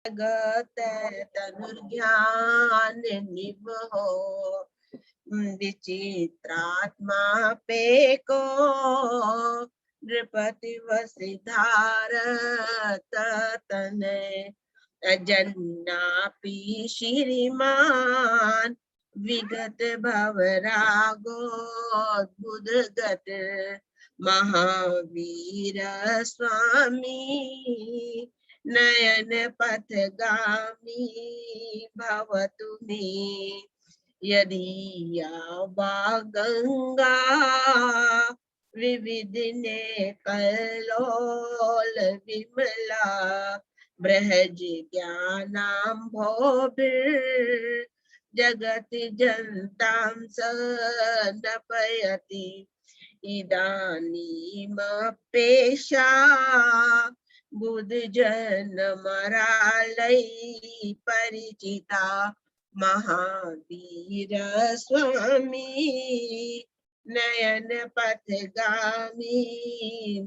जगत तनुर्ज्ञान निभो विचित्रात्मा पे को नृपति वसिधारत तनय अजन्नापि श्रीमान विगत भवरागोद्बुधगत महावीर स्वामी नयन पथगामी भवतु मे यदि यावा गंगा विविधिने कल्लोल विमला बृहज ज्ञानाम्भोभिर् जगत जनतां सनपयति इदानीमपेक्षा बुद्ध जनमरालय परिचिता महावीर स्वामी नयन पथगामी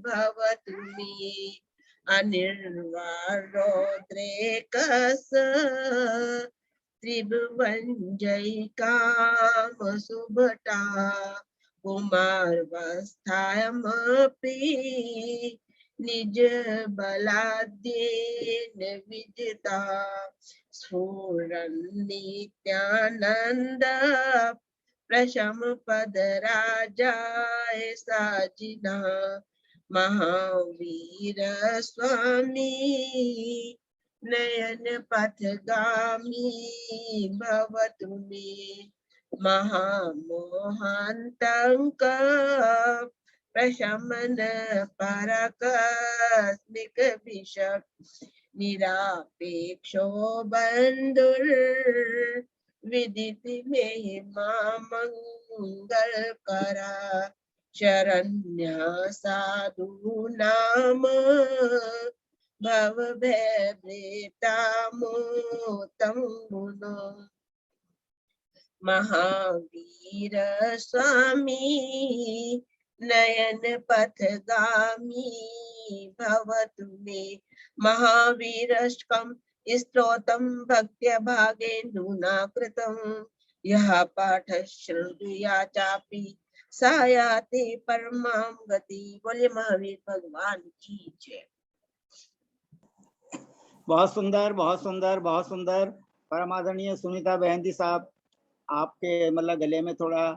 भवतु मे अनिर्वाणोद्रेकस त्रिभुवन जय काम सुभटा कुमारवस्थायामपि निज बलाद्येन विजिता स्फुरन् नित्यानन्द प्रशम पद राजाय साजिना महावीर स्वामी नयन पथगामी भवतु मे महामोहान्तङ्क प्रशमन परकस्मिक विषक निरापेक्षो बंधुर विदित महिमा मंगल करा शरण्य साधु नाम भव भयभीता मोतम गुनो महावीर स्वामी नयन पथगामी भवतु मे महावीरष्टकम् स्तोत्रम् भक्त्या भागेन्दुना कृतम् यः पाठः श्रद्धया चापि सायाति परमां गति। बोले महावीर भगवान की जय। बहुत सुंदर, बहुत सुंदर, बहुत सुंदर। परमादरणीय सुनीता बहन जी साहब, आपके मतलब गले में थोड़ा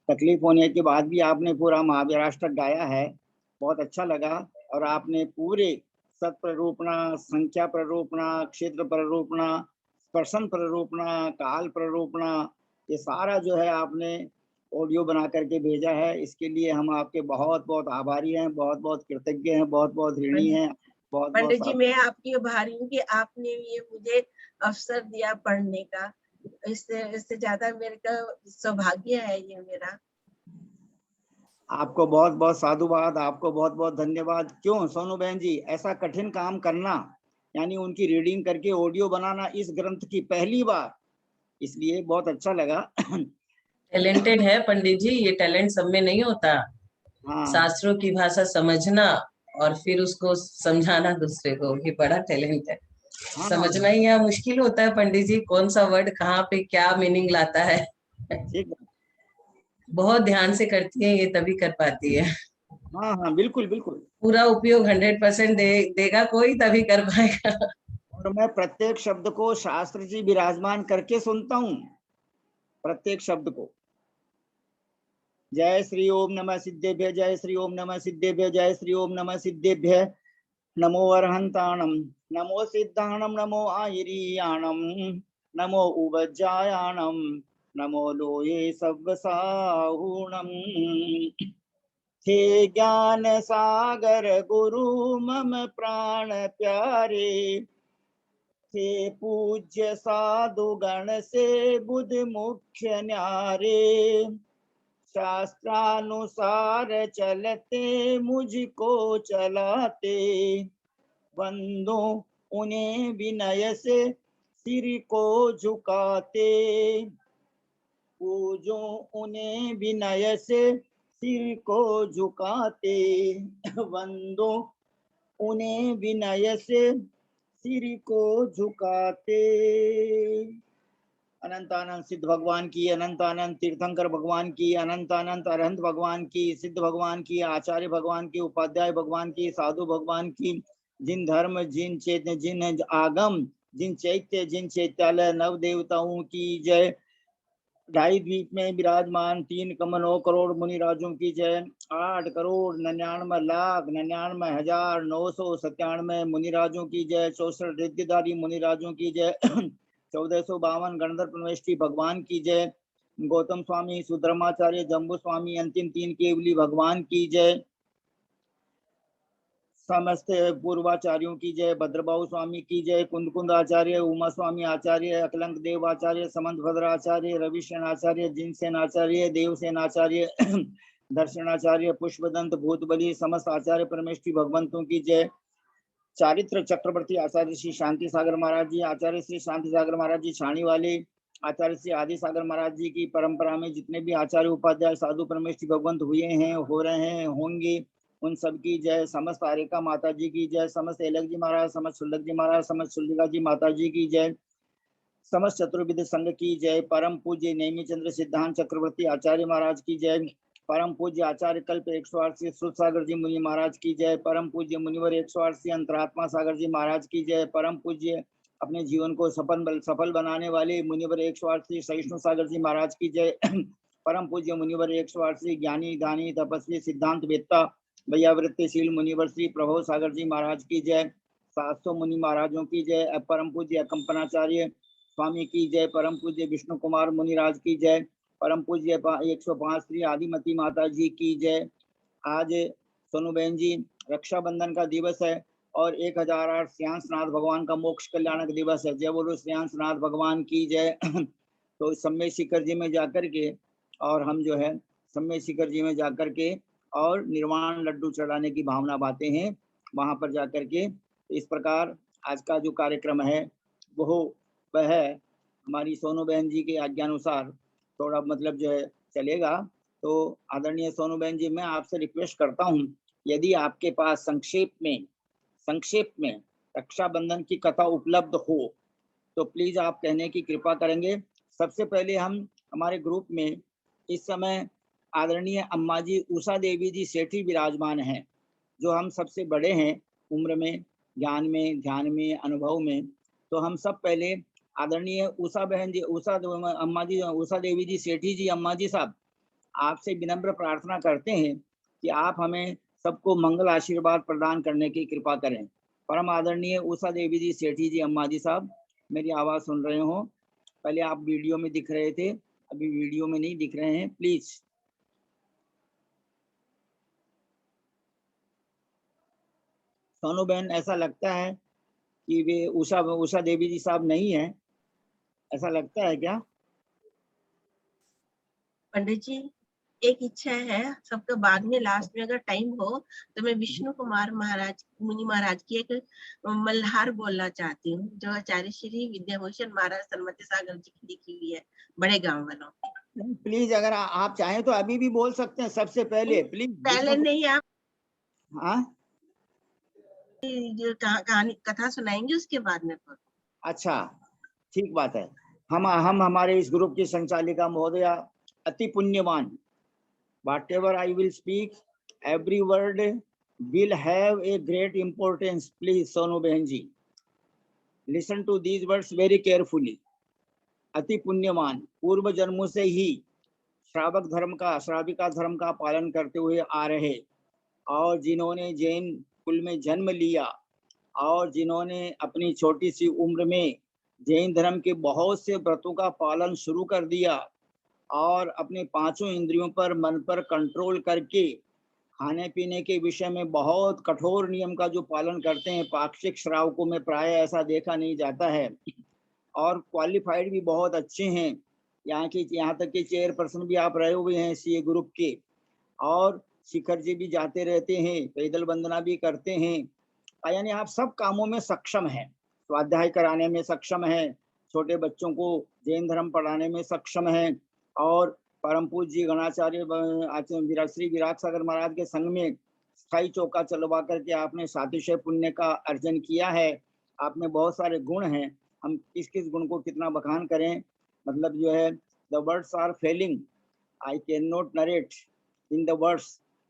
तकलीफ होने के बाद भी आपने पूरा महावीराष्टक गाया है, बहुत अच्छा लगा। और आपने पूरे सत प्ररूपणा, संख्या प्ररूपणा, क्षेत्र प्ररूपणा, स्पर्शन प्ररूपणा, काल प्ररूपणा, ये सारा जो है आपने ऑडियो बना करके भेजा है। इसके लिए हम आपके बहुत बहुत आभारी हैं, बहुत बहुत कृतज्ञ हैं, बहुत बहुत ऋणी हैं। बहुत पंडित जी, मैं आपकी आभारी हूँ कि आपने ये मुझे अवसर दिया पढ़ने का। इससे ज्यादा मेरे का सौभाग्य है ये मेरा। आपको बहुत बहुत साधुवाद, आपको बहुत बहुत धन्यवाद। क्यों सोनू बहन जी, ऐसा कठिन काम करना, यानी उनकी रीडिंग करके ऑडियो बनाना इस ग्रंथ की पहली बार, इसलिए बहुत अच्छा लगा। टैलेंटेड है पंडित जी, ये टैलेंट सब में नहीं होता। हाँ, शास्त्रों की भाषा समझना और फिर उसको समझाना दूसरे को, ये बड़ा टैलेंट है। हाँ, समझना ही यहाँ मुश्किल होता है पंडित जी, कौन सा वर्ड कहाँ पे क्या मीनिंग लाता है। ठीक है। बहुत ध्यान से करती है ये, तभी कर पाती है। हाँ हाँ, बिल्कुल बिल्कुल। पूरा उपयोग 100% देगा कोई, तभी कर पाएगा। और मैं प्रत्येक शब्द को शास्त्र जी विराजमान करके सुनता हूँ, प्रत्येक शब्द को। जय श्री ओम नमः सिद्धेभ्य, जय श्री ओम नमः सिद्धेभ्य, जय श्री ओम नमः सिद्धेभ्य। नमो अरहंताणम, नमो सिद्धाणम, नमो आयरीयाणम, नमो उवज्जायाणम, नमो लोये सव्वसाहूणम। हे ज्ञान सागर गुरु मम प्राण प्यारे, हे पूज्य साधु गण से बुध मुख्य न्यारे, शास्त्रानुसार चलते मुझको चलाते, बंदो उन्हें विनय से सिर को झुकाते, पूजो उन्हें विनय से सिर को झुकाते, बंदो उन्हें विनय से सिर को झुकाते। अनंत अनंत सिद्ध भगवान की, अनंत अनंत तीर्थंकर भगवान की, अनंत अनंत अरहंत भगवान की, सिद्ध भगवान की, आचार्य भगवान की, उपाध्याय भगवान की, साधु भगवान की, जिन धर्म जिन चैत्य जिन आगम जिन चैत्य जिन चैत्यालय नव देवताओं की जय। ढाई द्वीप में विराजमान 3,9 करोड़ मुनि राजों की जय। 8,99,99,997 मुनि राजों की जय। 64 रिद्धिधारी मुनि राजों की जय। 1452 गणधर परमेष्ठी भगवान की जय। गौतम स्वामी, सुधर्माचार्य, जम्बू स्वामी, अंतिम 3 केवली भगवान की जय। समस्त पूर्वाचार्यों की जय। भद्रबाहु स्वामी की जय। कुंद आचार्य, उमा स्वामी आचार्य, अकलंक देव आचार्य, समंत भद्र आचार्य, रविसेन आचार्य, जिनसेन आचार्य, देवसेन आचार्य, दर्शनाचार्य, पुष्पदंत, भूतबली, समस्त आचार्य परमेष्ठी भगवंतों की जय। चारित्र चक्रवर्ती आचार्य श्री शांति सागर महाराज जी, आचार्य श्री शांति सागर महाराज जी छाणी वाले, आचार्य श्री आदि सागर महाराज जी की परंपरा में जितने भी आचार्य उपाध्याय साधु परमेष्ठी भगवंत हुए हैं, हो रहे हैं, होंगे, उन सब की जय। समस्त आरिका माता जी की जय। समस्त एलक जी महाराज, समस्त शुल्लक जी महाराज, समस्त शुल्लिका जी माता जी की जय। समस्त चतुर्विद संघ की जय। परम पूज्य नेमी चंद्र सिद्धांत चक्रवर्ती आचार्य महाराज की जय। परम पूज्य आचार्य कल्प 108 श्रुत सागर जी मुनि महाराज की जय। परम पूज्य मुनिवर 108 अंतरात्मा सागर जी महाराज की जय। परम पूज्य अपने जीवन को सफल बनाने वाले मुनिवर 108 सहिष्णु सागर जी महाराज की जय। परम पूज्य मुनिवर 108 ज्ञानी दानी तपस्वी सिद्धांत वेत्ता वैयावृत्तिशील मुनिवर श्री प्रभो सागर जी महाराज की जय। 700 मुनि महाराजों की जय। परम पूज्य अकंपनाचार्य स्वामी की जय। परम पूज्य विष्णु कुमार मुनिराज की जय। परम पूज्य 105 श्री आदिमती माता जी की जय। आज सोनू बहन जी रक्षाबंधन का दिवस है और 1008 श्रेयांसनाथ भगवान का मोक्ष कल्याणक दिवस है। जय बोलो श्रेयांसनाथ भगवान की जय। तो सम्मेद शिखर जी में जाकर के और हम जो है सम्मेद शिखर जी में जाकर के और निर्वाण लड्डू चढ़ाने की भावना बातें हैं, वहां पर जाकर के इस प्रकार आज का जो कार्यक्रम है वह हमारी सोनू बहन जी के आज्ञानुसार थोड़ा मतलब जो है चलेगा। तो आदरणीय सोनू बहन जी, मैं आपसे रिक्वेस्ट करता हूं, यदि आपके पास संक्षेप में रक्षाबंधन की कथा उपलब्ध हो तो प्लीज आप कहने की कृपा करेंगे। सबसे पहले हम हमारे ग्रुप में इस समय आदरणीय अम्मा जी उषा देवी जी सेठी विराजमान हैं, जो हम सबसे बड़े हैं उम्र में, ज्ञान में, ध्यान में, अनुभव में। तो हम सब पहले आदरणीय उषा बहन जी, अम्मा जी, उषा देवी जी सेठी जी, अम्मा जी साहब, आपसे विनम्र प्रार्थना करते हैं कि आप हमें सबको मंगल आशीर्वाद प्रदान करने की कृपा करें। परम आदरणीय उषा देवी जी सेठी जी, अम्मा जी साहब, मेरी आवाज सुन रहे हो? पहले आप वीडियो में दिख रहे थे, अभी वीडियो में नहीं दिख रहे हैं, प्लीज। सोनू बहन, ऐसा लगता है कि वे उषा देवी जी साहब नहीं है, ऐसा लगता है क्या? पंडित जी, एक इच्छा है सबका, बाद में लास्ट में अगर टाइम हो तो मैं विष्णु कुमार महाराज मुनि महाराज की एक मल्हार बोलना चाहती हूँ, जो आचार्य श्री विद्याभूषण महाराज सन्मति सागर जी की लिखी हुई है, बड़े गांव वालों। प्लीज अगर आप चाहें तो अभी भी बोल सकते हैं, सबसे पहले प्लीज। पहले नहीं, आप हाँ, जो कहानी कथा सुनाएंगे उसके बाद में बोल। अच्छा, ठीक बात है। हम हमारे इस ग्रुप की संचालिका महोदया अति पुण्यवान। Whatever I will speak, every word will have a great importance. Please, Sonu Behenji, listen to these words very carefully. अति पुण्यवान, पूर्व जन्मों से ही श्राविका धर्म का पालन करते हुए आ रहे, और जिन्होंने जैन कुल में जन्म लिया और जिन्होंने अपनी छोटी सी उम्र में जैन धर्म के बहुत से व्रतों का पालन शुरू कर दिया और अपने पांचों इंद्रियों पर, मन पर कंट्रोल करके खाने पीने के विषय में बहुत कठोर नियम का जो पालन करते हैं, पाक्षिक श्रावकों में प्राय ऐसा देखा नहीं जाता है, और क्वालिफाइड भी बहुत अच्छे हैं। यहाँ तक कि चेयरपर्सन भी आप रहे हुए हैं सीए ग्रुप के, और शिखर जी भी जाते रहते हैं, पैदल वंदना भी करते हैं, यानी आप सब कामों में सक्षम हैं। स्वाध्याय कराने में सक्षम है, छोटे बच्चों को जैन धर्म पढ़ाने में सक्षम है, और परम पूज्य गणाचार्य श्री विराट सागर महाराज के संग में स्थायी चौका चलवा करके आपने सातिशय पुण्य का अर्जन किया है। आप में बहुत सारे गुण हैं, हम किस किस गुण को कितना बखान करें, मतलब जो है the words are failing, I can not narrate in the words,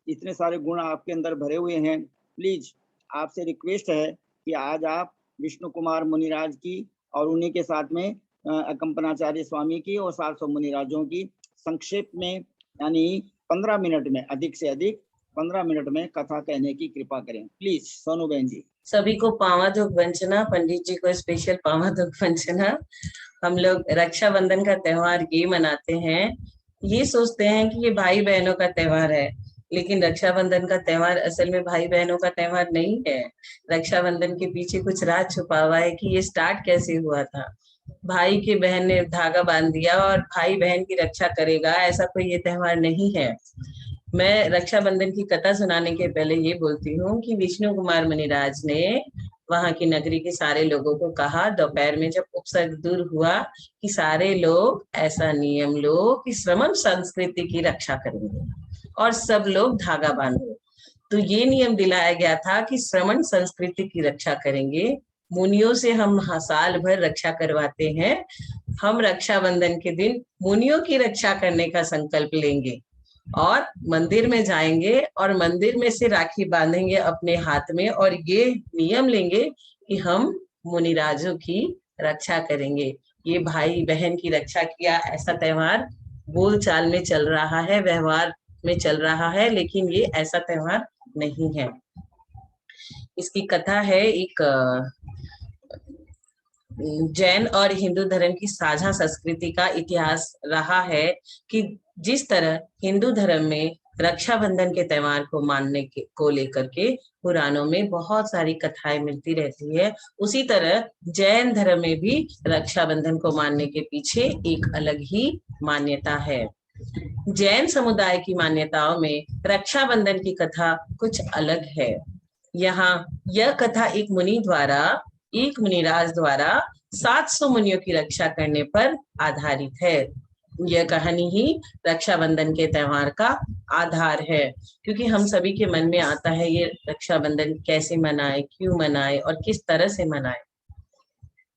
इतने सारे गुण आपके अंदर भरे हुए हैं। प्लीज आपसे रिक्वेस्ट है कि आज आप विष्णु कुमार मुनिराज की और उन्हीं के साथ में अकंपनाचार्य स्वामी की और 700 मुनिराजों की संक्षेप में यानी 15 मिनट में, अधिक से अधिक 15 मिनट में कथा कहने की कृपा करें। प्लीज सोनू बहन जी। सभी को पावाधुक वंचना, पंडित जी को स्पेशल पावाधुक वंचना। हम लोग रक्षाबंधन का त्योहार ये मनाते हैं, ये सोचते हैं कि ये भाई बहनों का त्योहार है, लेकिन रक्षाबंधन का त्योहार असल में भाई बहनों का त्योहार नहीं है। रक्षाबंधन के पीछे कुछ राज छुपा हुआ है कि ये स्टार्ट कैसे हुआ था। भाई के बहन ने धागा बांध दिया और भाई बहन की रक्षा करेगा, ऐसा कोई ये त्योहार नहीं है। मैं रक्षाबंधन की कथा सुनाने के पहले ये बोलती हूँ कि विष्णु कुमार मुनिराज ने वहां की नगरी के सारे लोगों को कहा, दोपहर में जब उपसर्ग दूर हुआ, कि सारे लोग ऐसा नियम लो कि श्रमण संस्कृति की रक्षा करेंगे और सब लोग धागा बांधो। तो ये नियम दिलाया गया था कि श्रमण संस्कृति की रक्षा करेंगे। मुनियों से हम साल भर रक्षा करवाते हैं, हम रक्षाबंधन के दिन मुनियों की रक्षा करने का संकल्प लेंगे और मंदिर में जाएंगे और मंदिर में से राखी बांधेंगे अपने हाथ में और ये नियम लेंगे कि हम मुनिराजों की रक्षा करेंगे। ये भाई बहन की रक्षा किया ऐसा त्योहार बोल चाल में चल रहा है, व्यवहार में चल रहा है, लेकिन ये ऐसा त्योहार नहीं है। इसकी कथा है एक जैन और हिंदू धर्म की साझा संस्कृति का इतिहास रहा है कि जिस तरह हिंदू धर्म में रक्षाबंधन के त्योहार को मानने को लेकर के पुराणों में बहुत सारी कथाएं मिलती रहती है, उसी तरह जैन धर्म में भी रक्षाबंधन को मानने के पीछे एक अलग ही मान्यता है। जैन समुदाय की मान्यताओं में रक्षाबंधन की कथा कुछ अलग है। यहाँ यह कथा एक मुनिराज द्वारा 700 मुनियों की रक्षा करने पर आधारित है। यह कहानी ही रक्षाबंधन के त्योहार का आधार है, क्योंकि हम सभी के मन में आता है ये रक्षाबंधन कैसे मनाए, क्यों मनाए और किस तरह से मनाए।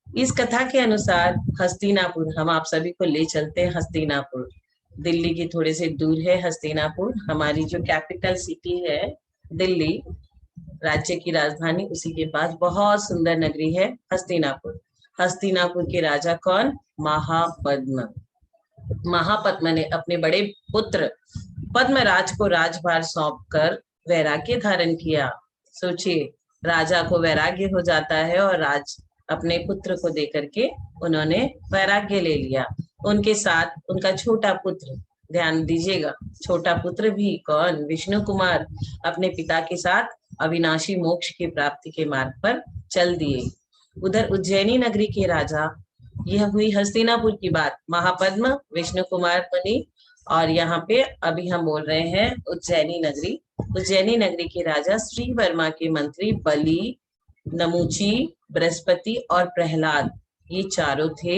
इस कथा के अनुसार हस्तिनापुर, हम आप सभी को ले चलते हैं हस्तिनापुर। दिल्ली की थोड़े से दूर है हस्तिनापुर, हमारी जो कैपिटल सिटी है दिल्ली, राज्य की राजधानी, उसी के पास बहुत सुंदर नगरी है हस्तिनापुर। हस्तिनापुर के राजा कौन? महापद्म। महापद्म ने अपने बड़े पुत्र पद्मराज को राजभार सौंपकर वैराग्य धारण किया। सोचिए, राजा को वैराग्य हो जाता है और राज अपने पुत्र को देकर के उन्होंने वैराग्य ले लिया। उनके साथ उनका छोटा पुत्र, ध्यान दीजिएगा, छोटा पुत्र भी कौन? विष्णु कुमार, अपने पिता के साथ अविनाशी मोक्ष की प्राप्ति के मार्ग पर चल दिए। उधर उज्जैनी नगरी के राजा, यह हुई हस्तिनापुर की बात, महापद्म, विष्णु कुमार मुनि, और यहाँ पे अभी हम बोल रहे हैं उज्जैनी नगरी। उज्जैनी नगरी के राजा श्री वर्मा के मंत्री बलि, नमुची, बृहस्पति और प्रहलाद, ये चारों थे।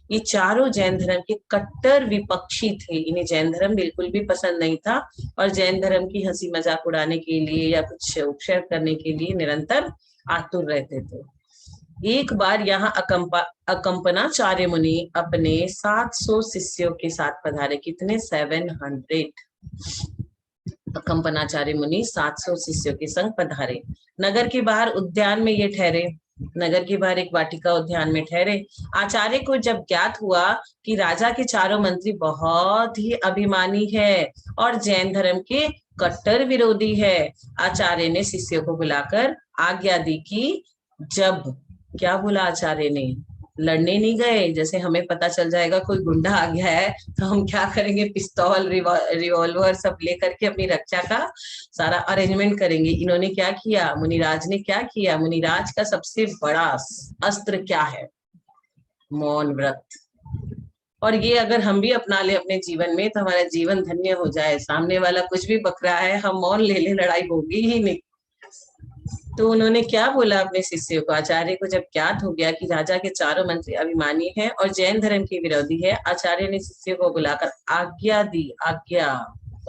ये चारों जैन धर्म के कट्टर विपक्षी थे, इन्हें जैन धर्म बिल्कुल भी पसंद नहीं था और जैन धर्म की हंसी मजाक उड़ाने के लिए या कुछ उपक्षेप करने के लिए निरंतर आतुर रहते थे। एक बार यहाँ अकंपनाचार्य मुनि अपने 700 शिष्यों के साथ पधारे। कितने? 700। अकंपनाचार्य मुनि 700 शिष्यों के संग पधारे। नगर के बाहर उद्यान में ये ठहरे, नगर के बाहर एक वाटिका उद्यान में ठहरे। आचार्य को जब ज्ञात हुआ कि राजा के चारों मंत्री बहुत ही अभिमानी है और जैन धर्म के कट्टर विरोधी है, आचार्य ने शिष्यों को बुलाकर आज्ञा दी कि जब, क्या बोला आचार्य ने? लड़ने नहीं गए। जैसे हमें पता चल जाएगा कोई गुंडा आ गया है तो हम क्या करेंगे, पिस्तौल, रिवॉल्वर सब लेकर के अपनी रक्षा का सारा अरेंजमेंट करेंगे। इन्होंने क्या किया? मुनिराज ने क्या किया? मुनिराज का सबसे बड़ा अस्त्र क्या है? मौन व्रत। और ये अगर हम भी अपना ले अपने जीवन में तो हमारा जीवन धन्य हो जाए। सामने वाला कुछ भी बक रहा है, हम मौन ले ले, लड़ाई होगी ही नहीं। तो उन्होंने क्या बोला अपने शिष्यों को? आचार्य को जब ज्ञात हो गया कि राजा के चारों मंत्री अभिमानी हैं और जैन धर्म के विरोधी है, आचार्य ने शिष्यों को बुलाकर आज्ञा दी, आज्ञा,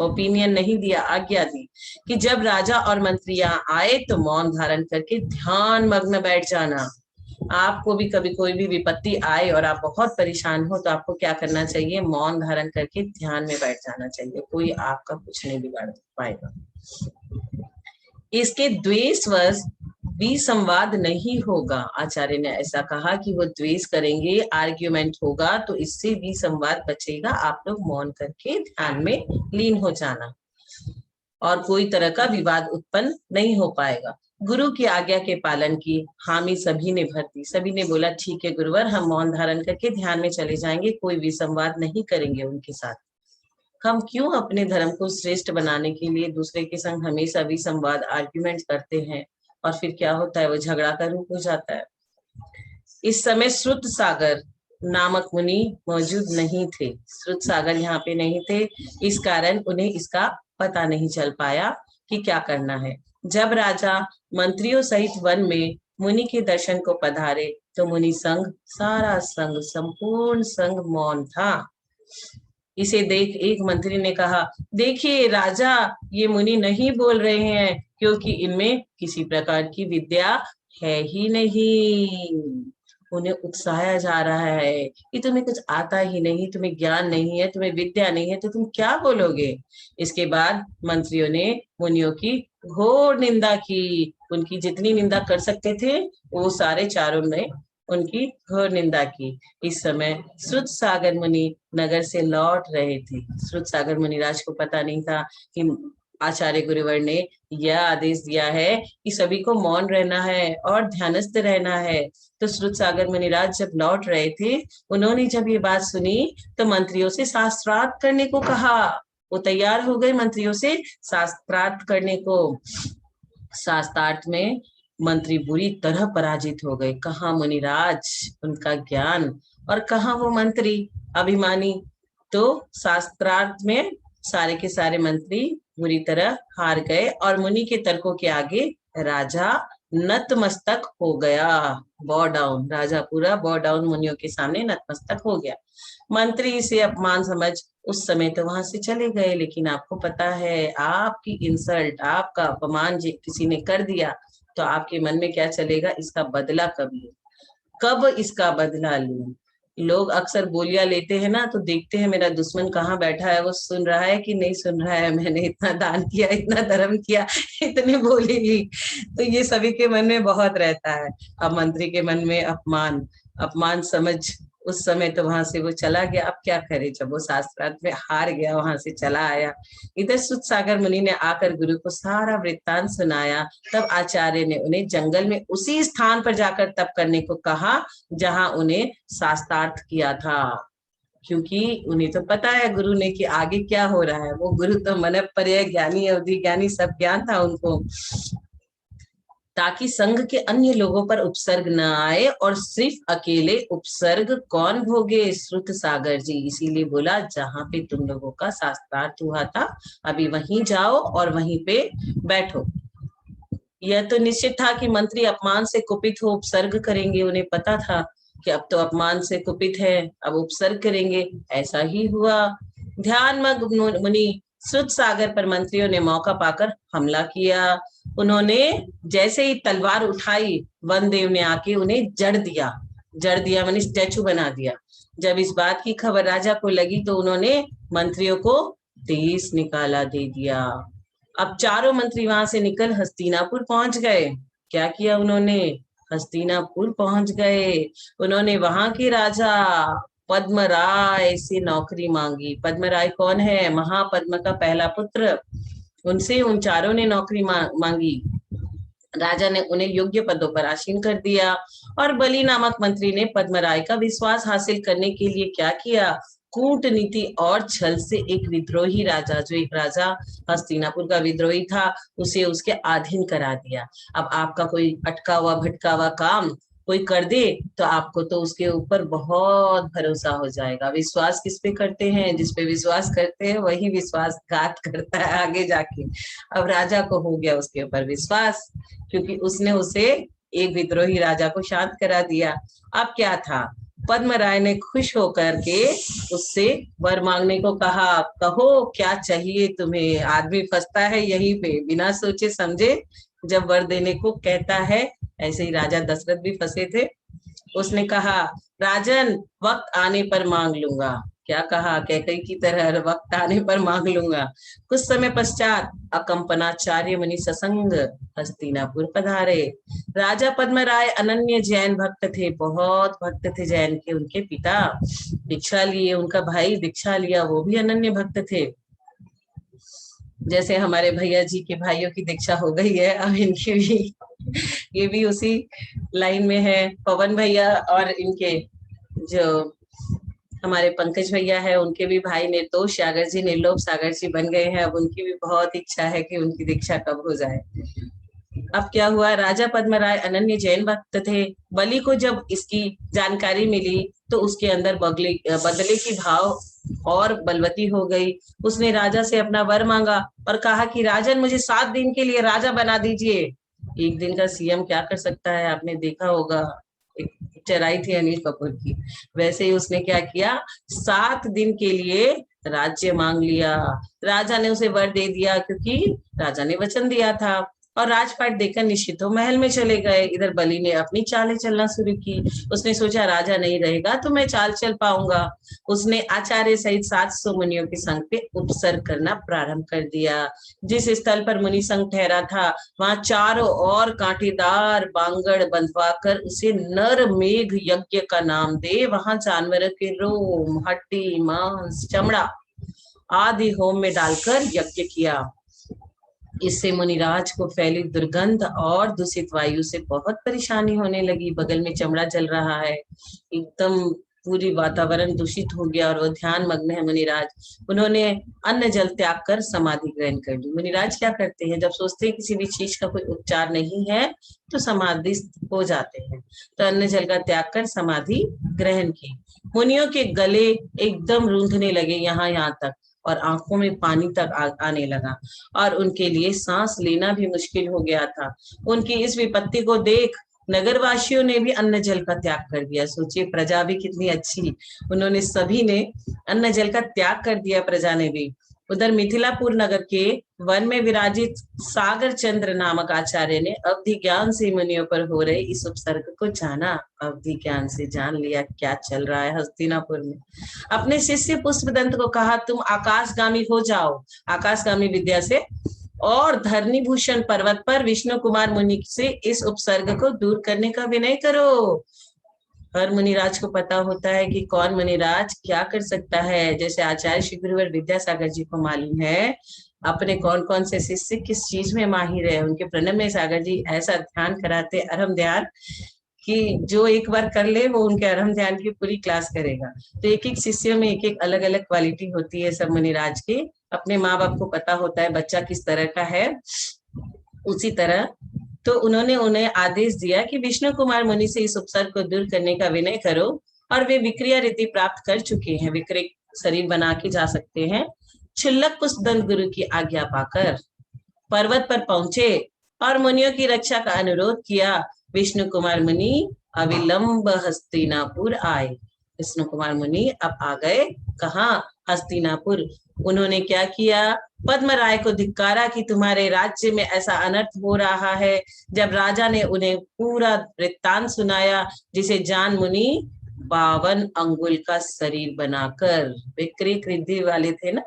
ओपिनियन नहीं दिया, आज्ञा दी कि जब राजा और मंत्री यहाँ आए तो मौन धारण करके ध्यान मग्न बैठ जाना। आपको भी कभी कोई भी विपत्ति आए और आप बहुत परेशान हो तो आपको क्या करना चाहिए? मौन धारण करके ध्यान में बैठ जाना चाहिए, कोई आपका कुछ नहीं बिगाड़ पाएगा। इसके द्वेषवश विसंवाद नहीं होगा। आचार्य ने ऐसा कहा कि वो द्वेष करेंगे, आर्ग्यूमेंट होगा, तो इससे विसंवाद बचेगा। आप लोग मौन करके ध्यान में लीन हो जाना और कोई तरह का विवाद उत्पन्न नहीं हो पाएगा। गुरु की आज्ञा के पालन की हामी सभी ने भर दी। सभी ने बोला ठीक है गुरुवर, हम मौन धारण करके ध्यान में चले जाएंगे, कोई विसंवाद नहीं करेंगे उनके साथ। हम क्यों अपने धर्म को श्रेष्ठ बनाने के लिए दूसरे के संग हमेशा विसंवाद आर्ग्यूमेंट करते हैं और फिर क्या होता है? वो झगड़ा का रूप हो जाता है। इस समय श्रुत सागर नामक मुनि मौजूद नहीं थे। श्रुत सागर यहाँ पे नहीं थे, इस कारण उन्हें इसका पता नहीं चल पाया कि क्या करना है। जब राजा मंत्रियों सहित वन में मुनि के दर्शन को पधारे तो मुनि संग, सारा संग, संपूर्ण संग मौन था। इसे देख एक मंत्री ने कहा, देखिए राजा, ये मुनि नहीं बोल रहे हैं क्योंकि इनमें किसी प्रकार की विद्या है ही नहीं। उन्हें उकसाया जा रहा है कि तुम्हें कुछ आता ही नहीं, तुम्हें ज्ञान नहीं है, तुम्हें विद्या नहीं है, तो तुम क्या बोलोगे? इसके बाद मंत्रियों ने मुनियों की घोर निंदा की। उनकी जितनी निंदा कर सकते थे वो सारे चारों ने उनकी घोर निंदा की। इस समय श्रुत सागर मुनि नगर से लौट रहे थे। श्रुत सागर मुनिराज को पता नहीं था कि आचार्य गुरुवर ने यह आदेश दिया है कि सभी को मौन रहना है और ध्यानस्थ रहना है। तो श्रुत सागर मुनिराज जब लौट रहे थे, उन्होंने जब ये बात सुनी तो मंत्रियों से शास्त्रार्थ करने को कहा। वो तैयार हो गए मंत्रियों से शास्त्रार्थ करने को। शास्त्रार्थ में मंत्री बुरी तरह पराजित हो गए। कहाँ मुनिराज, उनका ज्ञान, और कहाँ वो मंत्री अभिमानी। तो शास्त्रार्थ में सारे के सारे मंत्री बुरी तरह हार गए और मुनि के तर्कों के आगे राजा नतमस्तक हो गया। बॉ डाउन, राजा पूरा बॉ डाउन मुनियों के सामने नतमस्तक हो गया। मंत्री इसे अपमान समझ उस समय तो वहां से चले गए, लेकिन आपको पता है आपकी इंसल्ट, आपका अपमान किसी ने कर दिया तो आपके मन में क्या चलेगा? इसका बदला कब लूं, कब इसका बदला लूं। लोग अक्सर बोलियां लेते हैं ना, तो देखते हैं मेरा दुश्मन कहाँ बैठा है, वो सुन रहा है कि नहीं सुन रहा है, मैंने इतना दान किया, इतना धर्म किया, इतनी बोलेगी। तो ये सभी के मन में बहुत रहता है। अब मंत्री के मन में अपमान समझ उस समय तो वहां से वो चला गया। अब क्या करे, जब वो शास्त्रार्थ में हार गया, वहां से चला आया। इधर सुत सागर मुनि ने आकर गुरु को सारा वृत्तांत सुनाया। तब आचार्य ने उन्हें जंगल में उसी स्थान पर जाकर तप करने को कहा जहां उन्हें शास्त्रार्थ किया था, क्योंकि उन्हें तो पता है गुरु ने कि आगे क्या हो रहा है। वो गुरु तो मन पर्याय ज्ञानी, अवधि ज्ञानी, सब ज्ञान था उनको, ताकि संघ के अन्य लोगों पर उपसर्ग न आए। और सिर्फ अकेले उपसर्ग कौन भोगे? श्रुत सागर जी। इसीलिए बोला जहां पे तुम लोगों का शास्त्रार्थ हुआ था, अभी वहीं जाओ और वहीं पे बैठो। यह तो निश्चित था कि मंत्री अपमान से कुपित हो उपसर्ग करेंगे। उन्हें पता था कि अब तो अपमान से कुपित है, अब उपसर्ग करेंगे। ऐसा ही हुआ। ध्यान मग्न मुनि श्रुत सागर पर मंत्रियों ने मौका पाकर हमला किया। उन्होंने जैसे ही तलवार उठाई, वनदेव ने आके उन्हें जड़ दिया माने स्टैचू बना दिया। जब इस बात की खबर राजा को लगी तो उन्होंने मंत्रियों को देश निकाला दे दिया। अब चारों मंत्री वहां से निकल हस्तिनापुर पहुंच गए। क्या किया उन्होंने? हस्तिनापुर पहुंच गए। उन्होंने वहां के राजा पद्मराय से नौकरी मांगी। पद्मराय कौन है? महापद्म का पहला पुत्र। उनसे उन चारों ने नौकरी मांगी। राजा ने उन्हें योग्य पदों पर आसीन कर दिया। और बलि नामक मंत्री ने पद्मराय का विश्वास हासिल करने के लिए क्या किया? कूटनीति और छल से एक विद्रोही राजा, जो एक राजा हस्तिनापुर का विद्रोही था, उसे उसके अधीन करा दिया। अब आपका कोई अटका हुआ भटका हुआ काम कोई कर दे तो आपको तो उसके ऊपर बहुत भरोसा हो जाएगा। विश्वास किस पे करते हैं? जिस पे विश्वास करते हैं वही विश्वासघात करता है आगे जाके। अब राजा को हो गया उसके ऊपर विश्वास, क्योंकि उसने उसे एक विद्रोही राजा को शांत करा दिया। अब क्या था? पद्मराय ने खुश होकर के उससे वर मांगने को कहा। कहो क्या चाहिए तुम्हें? आदमी फंसता है यहीं पे, बिना सोचे समझे जब वर देने को कहता है। ऐसे ही राजा दशरथ भी फंसे थे। उसने कहा, राजन वक्त आने पर मांग लूंगा। क्या कहा? कैकई की तरह, वक्त आने पर मांग लूंगा। कुछ समय पश्चात अकंपनाचार्य मुनि ससंग हस्तिनापुर पधारे। राजा पद्मराय अनन्य जैन भक्त थे, बहुत भक्त थे जैन के। उनके पिता दीक्षा लिए, उनका भाई दीक्षा लिया, वो भी अनन्य भक्त थे। जैसे हमारे भैया जी के भाइयों की दीक्षा हो गई है, अब इनकी भी, ये भी उसी लाइन में है। पवन भैया और इनके जो हमारे पंकज भैया है, उनके भी भाई निर्दोष सागर जी, निर्लोभ सागर जी बन गए हैं। अब उनकी भी बहुत इच्छा है कि उनकी दीक्षा कब हो जाए। अब क्या हुआ, राजा पद्मराय अनन्य जैन भक्त थे। बलि को जब इसकी जानकारी मिली तो उसके अंदर बदले की भाव और बलवती हो गई। उसने राजा से अपना वर मांगा और कहा कि राजन, मुझे 7 दिन के लिए राजा बना दीजिए। एक दिन का सीएम क्या कर सकता है, आपने देखा होगा, एक पिक्चर आई थी अनिल कपूर की, वैसे ही उसने क्या किया, 7 दिन के लिए राज्य मांग लिया। राजा ने उसे वर दे दिया, क्योंकि राजा ने वचन दिया था। और राजपाट देकर निश्चित हो महल में चले गए। इधर बलि ने अपनी चालें चलना शुरू की। उसने सोचा, राजा नहीं रहेगा तो मैं चाल चल पाऊंगा। उसने आचार्य सहित 700 मुनियों के संग पे उपसर्ग करना प्रारंभ कर दिया। जिस स्थल पर मुनि संघ ठहरा था, वहां चारों ओर कांटेदार बांगड़ बंधवाकर उसे नर मेघ यज्ञ का नाम दे, वहां जानवरों के रोम, हड्डी, मांस, चमड़ा आदि होम में डालकर यज्ञ किया। इससे मुनिराज को फैली दुर्गंध और दूषित वायु से बहुत परेशानी होने लगी। बगल में चमड़ा जल रहा है, एकदम पूरी वातावरण दूषित हो गया और वो ध्यान मग्न है मुनिराज। उन्होंने अन्न जल त्याग कर समाधि ग्रहण कर ली। मुनिराज क्या करते हैं, जब सोचते हैं किसी भी चीज का कोई उपचार नहीं है तो समाधि हो जाते हैं। तो अन्न जल का त्याग कर समाधि ग्रहण की। मुनियों के गले एकदम रूंधने लगे यहाँ तक, और आंखों में पानी तक आने लगा, और उनके लिए सांस लेना भी मुश्किल हो गया था। उनकी इस विपत्ति को देख नगरवासियों ने भी अन्न जल का त्याग कर दिया। सोचिए, प्रजा भी कितनी अच्छी, उन्होंने सभी ने अन्न जल का त्याग कर दिया, प्रजा ने भी। उधर मिथिलापुर नगर के वन में विराजित सागर चंद्र नामक आचार्य ने अवधि ज्ञान से मुनियों पर हो रहे इस उपसर्ग को जाना। अवधि ज्ञान से जान लिया क्या चल रहा है हस्तिनापुर में। अपने शिष्य पुष्पदंत को कहा, तुम आकाशगामी हो जाओ, आकाशगामी विद्या से, और धरनी भूषण पर्वत पर विष्णु कुमार मुनि से इस उपसर्ग को दूर करने का विनय करो। हर मुनिराज को पता होता है कि कौन मुनिराज क्या कर सकता है। जैसे आचार्य श्री गुरुवर विद्यासागर जी को मालूम है अपने कौन कौन से शिष्य किस चीज में माहिर है। उनके प्रणव में सागर जी ऐसा ध्यान कराते, अरम ध्यान, कि जो एक बार कर ले वो उनके अरम ध्यान की पूरी क्लास करेगा। तो एक एक शिष्यों में एक एक अलग अलग क्वालिटी होती है सब मुनिराज की। अपने माँ बाप को पता होता है बच्चा किस तरह का है, उसी तरह तो उन्होंने उन्हें आदेश दिया कि विष्णु कुमार मुनि से इस उपसर्ग को दूर करने का विनय करो। और वे विक्रिया रीति प्राप्त कर चुके हैं, विक्रय शरीर बना के जा सकते हैं। क्षुल्लक पुष्पदंत गुरु की आज्ञा पाकर पर्वत पर पहुंचे और मुनियों की रक्षा का अनुरोध किया। विष्णु कुमार मुनि अविलंब हस्तिनापुर आए। विष्णु कुमार मुनि अब आ गए कहाँ, हस्तिनापुर। उन्होंने क्या किया, पद्मराय को धिक्कारा कि तुम्हारे राज्य में ऐसा अनर्थ हो रहा है। जब राजा ने उन्हें पूरा वृत्तांत सुनाया, जिसे जान मुनि 52 अंगुल का शरीर बनाकर, विक्रय रिद्धि वाले थे ना,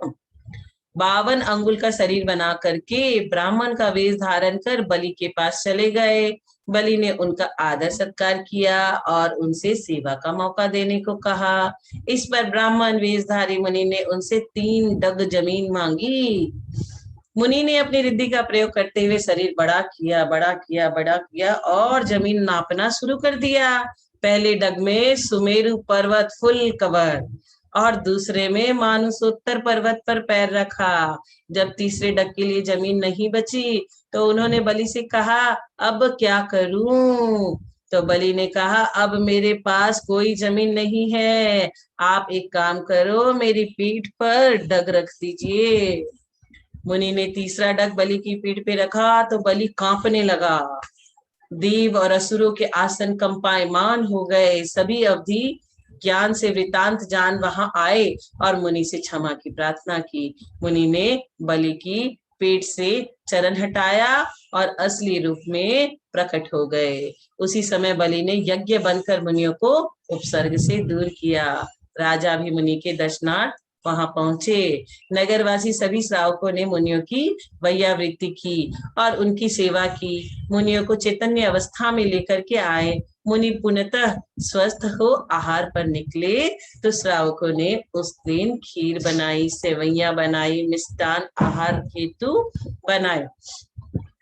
52 अंगुल का शरीर बना करके ब्राह्मण का वेश धारण कर बलि के पास चले गए। बलि ने उनका आदर सत्कार किया और उनसे सेवा का मौका देने को कहा। इस पर ब्राह्मण वेशधारी मुनि ने उनसे 3 डग जमीन मांगी। मुनि ने अपनी रिद्धि का प्रयोग करते हुए शरीर बड़ा किया और जमीन नापना शुरू कर दिया। पहले डग में सुमेरु पर्वत फुल कवर और दूसरे में मानसोत्तर पर्वत पर पैर रखा। जब तीसरे डग के लिए जमीन नहीं बची तो उन्होंने बलि से कहा, अब क्या करूं? तो बलि ने कहा, अब मेरे पास कोई जमीन नहीं है, आप एक काम करो, मेरी पीठ पर डग रख दीजिए। मुनि ने तीसरा डग बलि की पीठ पे रखा तो बलि कांपने लगा। देव और असुरों के आसन कंपायमान हो गए। सभी अवधि ज्ञान से वृतांत जान वहां आए और मुनि से क्षमा की प्रार्थना की। मुनि ने बलि की पेट से चरण हटाया और असली रूप में प्रकट हो गए। उसी समय बलि ने यज्ञ बनकर मुनियों को उपसर्ग से दूर किया। राजा भी मुनि के दर्शनार्थ वहां पहुंचे। नगरवासी सभी श्रावकों ने मुनियों की वैयावृत्ति की और उनकी सेवा की। मुनियों को चैतन्य अवस्था में लेकर के आए। मुनि पुनः स्वस्थ हो आहार पर निकले तो श्रावकों ने उस दिन खीर बनाई, सेवैयां बनाई, मिष्टान आहार हेतु बनाए।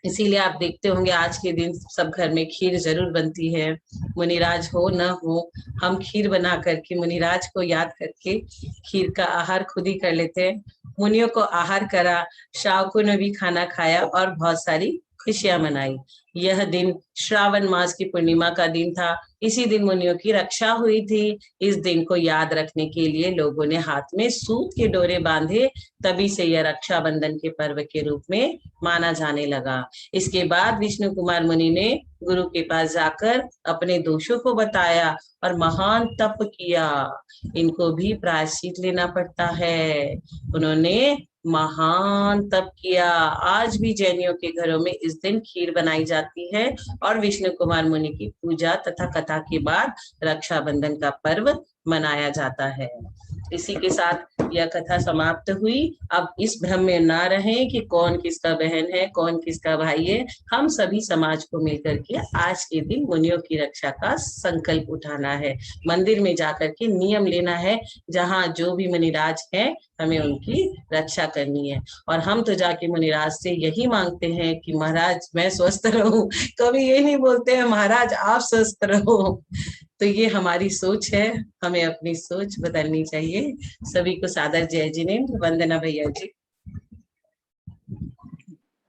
इसीलिए आप देखते होंगे आज के दिन सब घर में खीर जरूर बनती है। मुनिराज हो न हो, हम खीर बना करके मुनिराज को याद करके खीर का आहार खुद ही कर लेते हैं। मुनियों को आहार करा, श्रावकों ने भी खाना खाया और बहुत सारी खुशियां मनाई। यह दिन श्रावण मास की पूर्णिमा का दिन था। इसी दिन मुनियों की रक्षा हुई थी। इस दिन को याद रखने के लिए लोगों ने हाथ में सूत के डोरे बांधे। तभी से यह रक्षाबंधन के पर्व के रूप में माना जाने लगा। इसके बाद विष्णु कुमार मुनि ने गुरु के पास जाकर अपने दोषों को बताया और महान तप किया। इनको भी प्रायश्चित लेना पड़ता है। उन्होंने महान तप किया। आज भी जैनियों के घरों में इस दिन खीर बनाई जाती है और विष्णु कुमार मुनि की पूजा तथा कथा के बाद रक्षाबंधन का पर्व मनाया जाता है। इसी के साथ यह कथा समाप्त हुई। अब इस भ्रम में ना रहें कि कौन किसका बहन है, कौन किसका भाई है। हम सभी समाज को मिलकर के आज के दिन मुनियों की रक्षा का संकल्प उठाना है। मंदिर में जाकर के नियम लेना है, जहाँ जो भी मुनिराज हैं हमें उनकी रक्षा करनी है। और हम तो जाके मुनिराज से यही मांगते हैं कि महाराज मैं स्वस्थ रहूं। कभी ये नहीं बोलते हैं महाराज आप स्वस्थ रहो। तो ये हमारी सोच है, हमें अपनी सोच बदलनी चाहिए। सभी को सादर जय जिनेंद्र। वंदना भैया जी।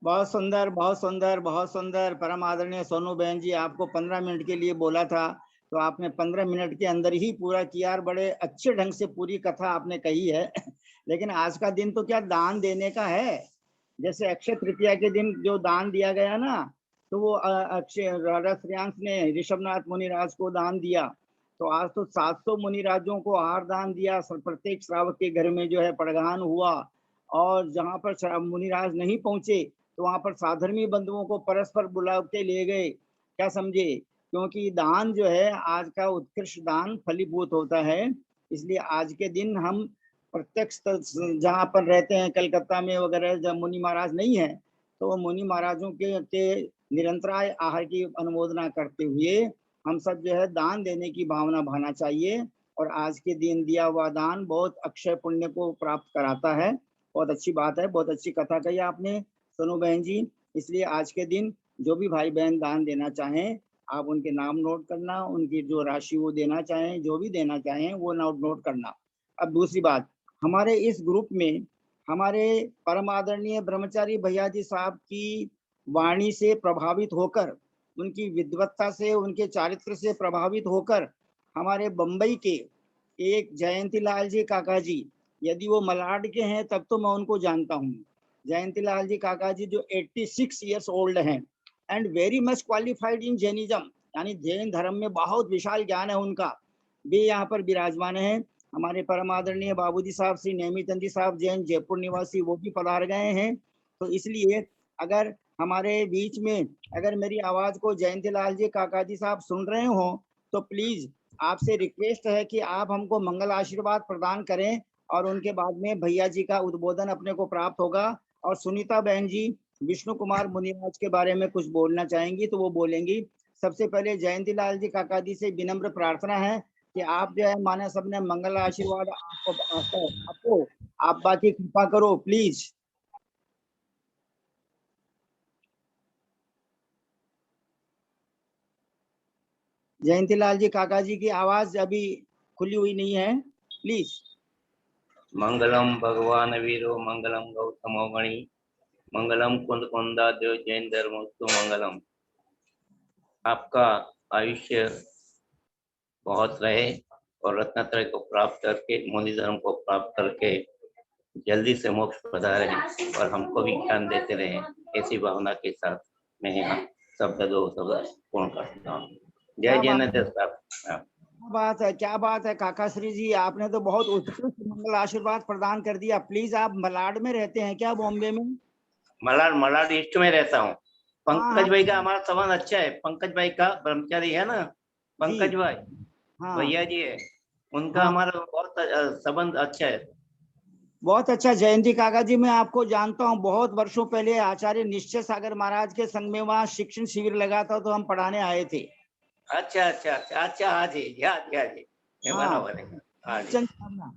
बहुत सुंदर, बहुत सुंदर, बहुत सुंदर। परम आदरणीय सोनू बहन जी, आपको 15 मिनट के लिए बोला था तो आपने 15 मिनट के अंदर ही पूरा किया और बड़े अच्छे ढंग से पूरी कथा आपने कही है। लेकिन आज का दिन तो क्या दान देने का है। जैसे अक्षय तृतीया के दिन जो दान दिया गया ना, तो वो अक्षय रसयांश ने ऋषभनाथ मुनिराज को दान दिया। तो आज तो 700 मुनिराजों को आहार दान दिया। प्रत्येक श्रावक के घर में जो है पड़गान हुआ। और जहाँ पर मुनिराज नहीं पहुंचे तो वहां पर साधर्मी बंधुओं को परस्पर बुला के ले गए। क्या समझे? क्योंकि दान जो है आज का उत्कृष्ट दान फलीभूत होता है। इसलिए आज के दिन हम प्रत्यक्ष जहाँ पर रहते हैं कलकत्ता में वगैरह, जब मुनि महाराज नहीं है तो मुनि महाराजों के निरंतराय आहार की अनुमोदना करते हुए हम सब जो है दान देने की भावना भाना चाहिए। और आज के दिन दिया हुआ दान बहुत अक्षय पुण्य को प्राप्त कराता है। बहुत अच्छी बात है, बहुत अच्छी कथा कही आपने सोनू बहन जी। इसलिए आज के दिन जो भी भाई बहन दान देना चाहें आप उनके नाम नोट करना, उनकी जो राशि वो देना चाहें, जो भी देना चाहें वो नोट करना। अब दूसरी बात, हमारे इस ग्रुप में हमारे परम आदरणीय ब्रह्मचारी भैया जी साहब की वाणी से प्रभावित होकर, उनकी विद्वत्ता से, उनके चारित्र से प्रभावित होकर हमारे बम्बई के एक जयंती लाल जी काका जी, यदि वो मलाड के हैं तब तो मैं उनको जानता हूँ। जयंती लाल जी काका जी जो 86 ईयर्स ओल्ड हैं and very much qualified in Jainism, यानी जैन धर्म में बहुत विशाल ज्ञान है उनका। वे यहाँ पर विराजमान हैं। हमारे परम आदरणीय बाबूजी साहब श्री नेमीचंद जी साहब जैन जयपुर निवासी, वो भी पधार गए हैं। तो इसलिए अगर हमारे बीच में अगर मेरी आवाज को जयंती लाल जी काका जी साहब सुन रहे हो तो प्लीज आपसे रिक्वेस्ट है कि आप हमको मंगल आशीर्वाद प्रदान करें और उनके बाद में भैया जी का उद्बोधन अपने को प्राप्त होगा। और सुनीता बहन जी विष्णु कुमार मुनिराज के बारे में कुछ बोलना चाहेंगी तो वो बोलेंगी। सबसे पहले जयंती लाल जी काका जी से विनम्र प्रार्थना है कि आप जो है माने सबने मंगल आशीर्वाद आपको आप बाकी कृपा करो प्लीज। जयंती लाल जी काका जी की आवाज अभी खुली हुई नहीं है, प्लीज। मंगलम भगवान वीरो मंगलम गौतमो मणि मंगलम कुंद कुंदादेव जैन धर्मोस्तु मंगलम। आपका आयुष्य बहुत रहे और रत्नत्रय को प्राप्त करके, मुनि धर्म को प्राप्त करके जल्दी से मोक्ष पधारे और हमको भी ज्ञान देते रहे। ऐसी भावना के साथ मैं यहाँ शब्द दो शब्द पूर्ण करता हूँ। जय जैनेन्द्र साहब। बात है, क्या बात है काका श्री जी, आपने तो बहुत उत्कृष्ट मंगल आशीर्वाद प्रदान कर दिया। प्लीज आप मलाड में रहते हैं क्या, बॉम्बे में? मलाड मलाड ईस्ट में रहता हूँ। पंकज हाँ, भाई का हमारा संबंध अच्छा है। पंकज भाई का ब्रह्मचारी है ना, पंकज भाई हाँ भैया जी है, उनका हाँ, हमारा बहुत संबंध अच्छा है। बहुत अच्छा। जयंती काका जी, मैं आपको जानता हूँ, बहुत वर्षों पहले आचार्य निश्चय सागर महाराज के संग में वहाँ शिक्षण शिविर लगा था, तो हम पढ़ाने आए थे। अच्छा अच्छा अच्छा अच्छा, हाँ जी हाँ जी, ये हाँ, बराबर है। हाँ जी, चंद साहब,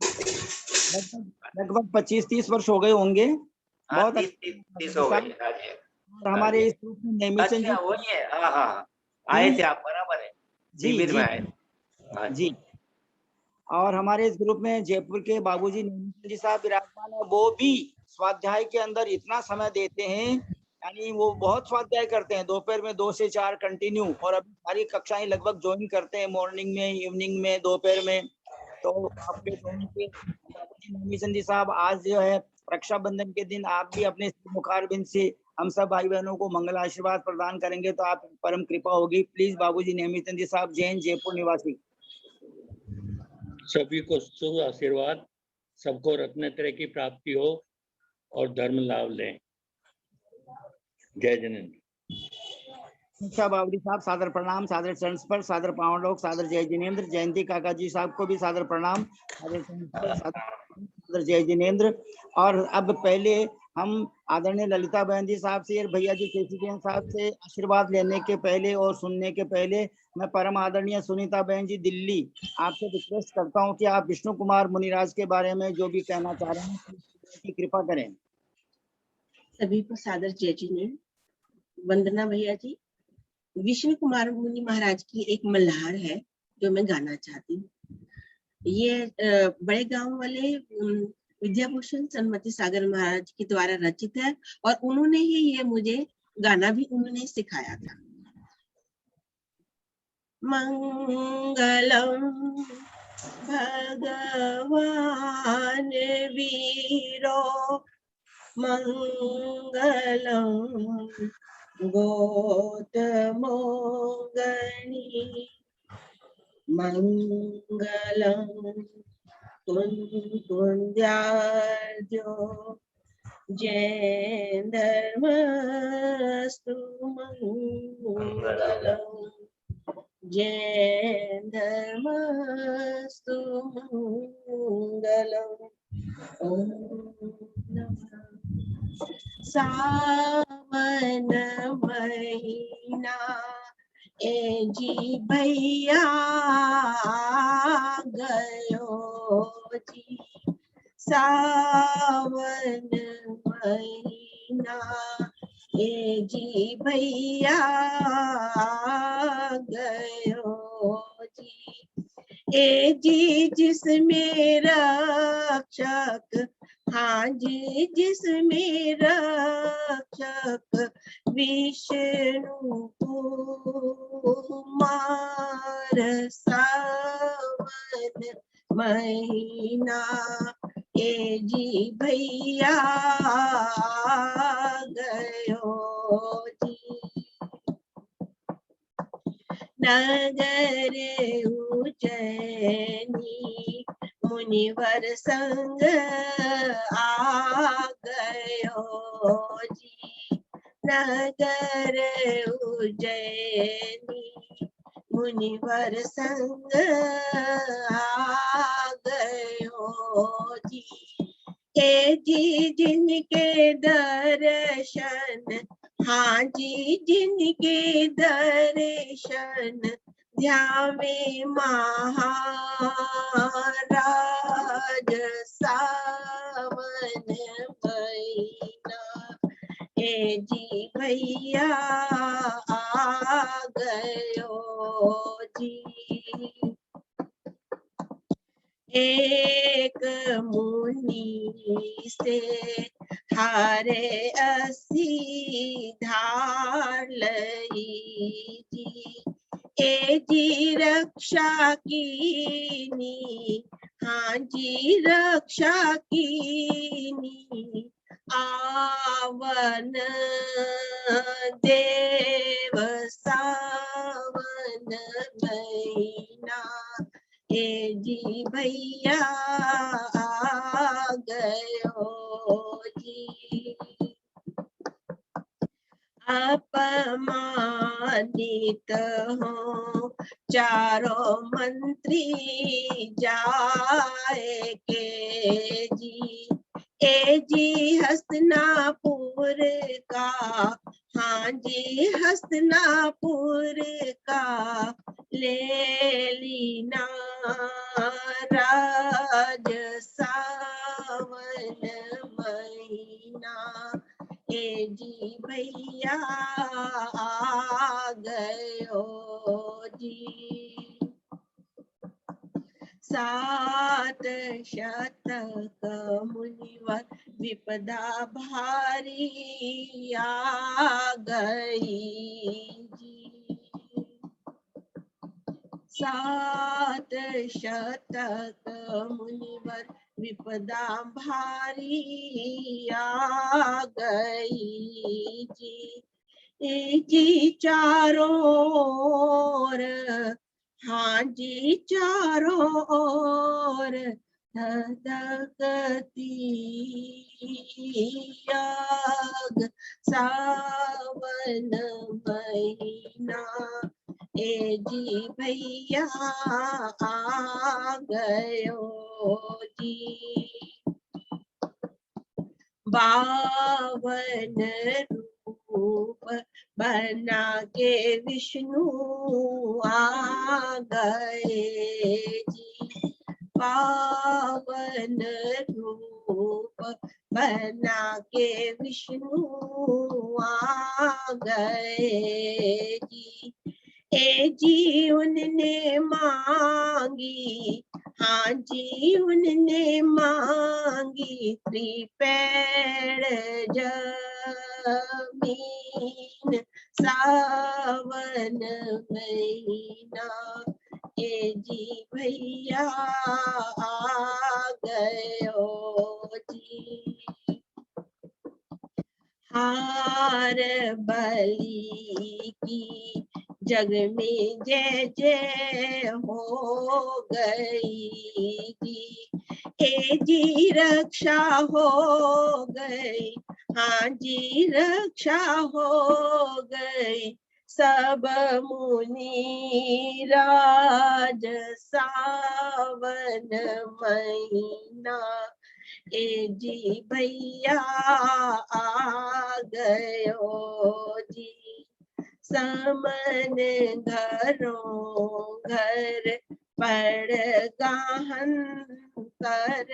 लगभग लगभग 25-30 वर्ष हो गए होंगे। हाँ बहुत 30 अच्छा हो साहब। गई। हाँ जी और हाँ हमारे जी, इस ग्रुप में नेमीचंद जी। अच्छा वही है। हाँ हाँ हाँ, आए हम्म, थे आप, बराबर है, जी शिविर में जी आए। हाँ जी। जी। और हमारे इस ग्रुप में जयपुर के बाबूजी नेमीचंद जी साहब विराजमान है, वो भी स्वाध्याय के अंदर इतना समय देते हैं, यानी वो बहुत स्वाध्याय करते हैं, दोपहर में 2 से 4 कंटिन्यू, और अभी सारी कक्षाएं लगभग ज्वाइन करते हैं, मॉर्निंग में, इवनिंग में, दोपहर में। तो आपके दोनों के बाबूजी नेमीचंद जी साहब, आज जो है रक्षाबंधन के दिन, आप भी अपने मुखारबिंद से हम सब भाई बहनों को मंगल आशीर्वाद प्रदान करेंगे, तो आप परम कृपा होगी। प्लीज बाबूजी नेमीचंद जी साहब, जैन, जयपुर निवासी। सभी को शुभ आशीर्वाद, सबको रत्न तरह की प्राप्ति हो और धर्म लाभ लें। जय जिनेन्द्र। शिक्षा बावरी साहब, सादर प्रणाम, सादर चरण स्पर्श, सादर पावन, सादर जय जिनेन्द्र। जयंती काका जी साहब को भी सादर प्रणाम, सादर चरण स्पर्श, सादर जय जिनेन्द्र। और अब पहले हम आदरणीय ललिता बहन जी साहब से और भैया जी केसी बहन साहब से आशीर्वाद लेने के पहले और सुनने के पहले, मैं परम आदरणीय सुनीता बहन जी दिल्ली, आपसे रिक्वेस्ट करता हूँ कि आप विष्णु कुमार मुनिराज के बारे में जो भी कहना चाह रहे हैं, की कृपा करें। सभी को सादर जय जिनेन्द्र, वंदना भैया जी। विष्णु कुमार मुनि महाराज की एक मल्हार है जो मैं गाना चाहती हूँ। ये बड़े गांव वाले विद्याभूषण सन्मति सागर महाराज के द्वारा रचित है, और उन्होंने ही ये मुझे गाना भी उन्होंने सिखाया था। मंगलम भगवान वीरो मंगलम गौतमोगणी मंगलम कुंद्यार्जो जैन धर्मस्तु मंगलम जैन धर्मस्तु मंगलम। ओम नमः। सावन महीना ए जी भैया गयो जी, सावन महीना ए जी भैया गयो जी, ए जी जिसमें रक्षक, हाँ जी जिसमें रक्षक विष्णु कुमार, सावन महीना ए जी भैया गयो जी, नगर उज्जैनी मुनिवर संग आ गयो जी, नगर उज्जैनी मुनिवर संग आ गयो जी, ए जी जिनके दर्शन, हाँ जी जिनके दर्शन ध्यावे महाराज, सावन महीना ए जी भैया आ गयो जी, एक मुनि से हारे 80 धार लई जी, ए जी रक्षा कीनी, हाँ जी रक्षा कीनी, आवन देव सावन महीना ए जी भैया आ गयो जी, अपमानित हो चारों मंत्री जाए के जी। ए जी हसनापुर का, हाँ जी हसनापुर का ले लीना राज सावन महीना। ए जी भैया आ गयो जी। 7 शतक मुनिवर विपदा भारी आ गई जी। 7 शतक मुनिवर विपदा भारी आ गई जी। जी चारों ओर, हाँ जी चारों ओर धधकती आग सावन महीना। ए जी भैया आ गयो जी। 52 रूप बना के विष्णु आ गए जी। 52 रूप बना के विष्णु आ गए जी। ए जी उनने मांगी, हाँ जी उनने मांगी त्रिपेण जमीन सावन महीना। ए जी भैया आ गयो जी। हार बलि की जग में जय जय हो गई जी। ए जी रक्षा हो गई, हाँ जी रक्षा हो गई सब मुनि राज सावन महीना। ए जी भैया आ गयो जी। समन घरों घर पर गाहन कर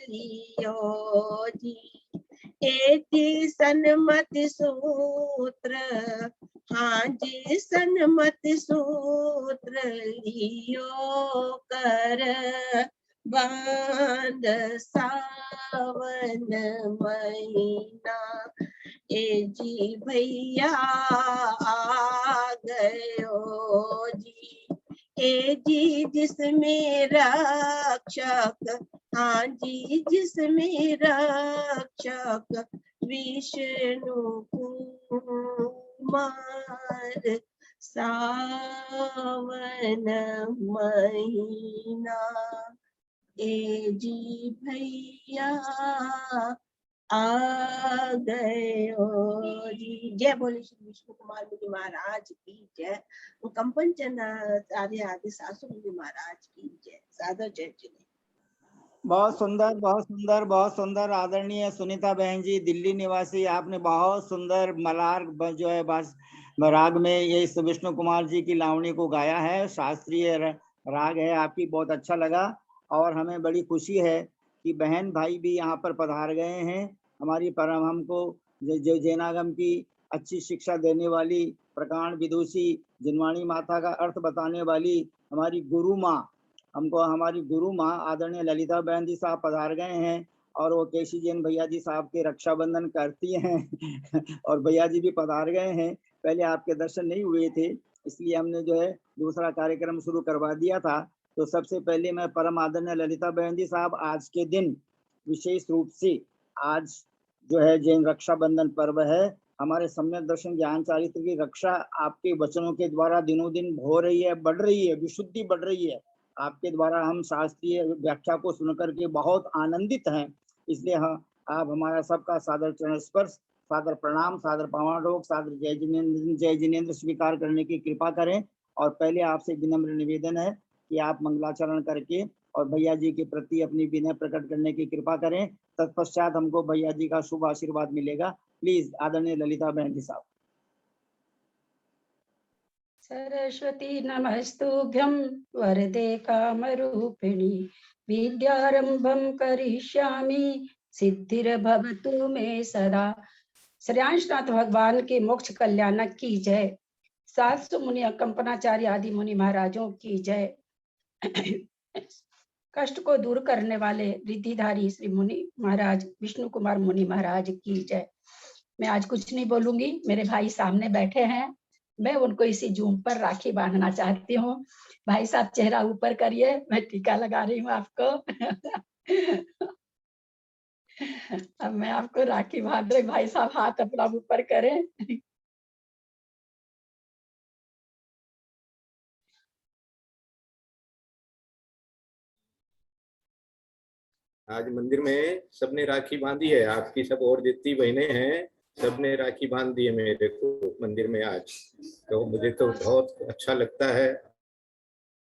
लियो जी। एति सन्मत सूत्र, हाँ जी सन्मत सूत्र लियो कर बांध सावन महीना। ए जी भैया आ गयो जी। ए जी जिसमें रक्षक, हाँ जी जिसमें रक्षक विष्णु कुमार सावन महीना। ए जी भैया आ गयो जी। जय बोले श्री विष्णु कुमार मुनि महाराज की जय। कंपन चंद आर्य आदि सासु मुनि महाराज की जय। सादर जय जिने। बहुत सुंदर बहुत सुंदर बहुत सुंदर। आदरणीय सुनीता बहन जी दिल्ली निवासी, आपने बहुत सुंदर मलार जो है बस राग में ये विष्णु कुमार जी की लावणी को गाया है। शास्त्रीय राग है आपकी, बहुत अच्छा लगा। और हमें बड़ी खुशी है कि बहन भाई भी यहाँ पर पधार गए हैं। हमारी परम हमको जो जैनागम की अच्छी शिक्षा देने वाली, प्रकांड विदुषी, जिनवाणी माता का अर्थ बताने वाली हमारी गुरु माँ, हमको हमारी गुरु माँ आदरणीय ललिता बहन जी साहब पधार गए हैं। और वो केसी जैन भैया जी साहब के रक्षाबंधन करती हैं और भैया जी भी पधार गए हैं। पहले आपके दर्शन नहीं हुए थे, इसलिए हमने जो है दूसरा कार्यक्रम शुरू करवा दिया था। तो सबसे पहले मैं परम आदरणीय ललिता बहन जी साहब, आज के दिन विशेष रूप से आज जो है जैन रक्षाबंधन पर्व है, हमारे सम्यक दर्शन ज्ञान चारित्र की रक्षा आपके वचनों के द्वारा दिनों दिन हो रही है, बढ़ रही है, विशुद्धि बढ़ रही है। आपके द्वारा हम शास्त्रीय व्याख्या को सुनकर के बहुत आनंदित हैं। इसलिए हाँ, आप हमारा सबका सादर चरण स्पर्श सादर प्रणाम, सादर पवाडोक, सादर जय जिनेंद्र स्वीकार करने की कृपा करें। और पहले आपसे विनम्र निवेदन है कि आप मंगलाचरण करके और भैया जी के प्रति अपनी विनय प्रकट करने की कृपा करें। तत्पश्चात हमको भैया जी का शुभ आशीर्वाद मिलेगा। प्लीज आदरणीय ललिता बहन जी साहब। सरस्वती नमस्तुभ्यं वरदे कामरूपिणी विद्यारंभं करिष्यामि सिद्धिर्भवतु मे सदा। श्रेयांशनाथ भगवान के मोक्ष कल्याणक की जय। 700 मुनि कंपनाचार्य आदि मुनि महाराजों की जय। कष्ट को दूर करने वाले रिद्धिधारी श्री मुनि महाराज विष्णु कुमार मुनि महाराज की जय। मैं आज कुछ नहीं बोलूंगी, मेरे भाई सामने बैठे हैं, मैं उनको इसी जूम पर राखी बांधना चाहती हूँ। भाई साहब चेहरा ऊपर करिए, मैं टीका लगा रही हूँ आपको। अब मैं आपको राखी बांध रही, भाई साहब हाथ अपना ऊपर करें। आज मंदिर में सबने राखी बांधी है, आपकी सब और जितनी बहनें हैं सबने राखी बांध दी है मेरे को मंदिर में आज। तो मुझे तो बहुत अच्छा लगता है।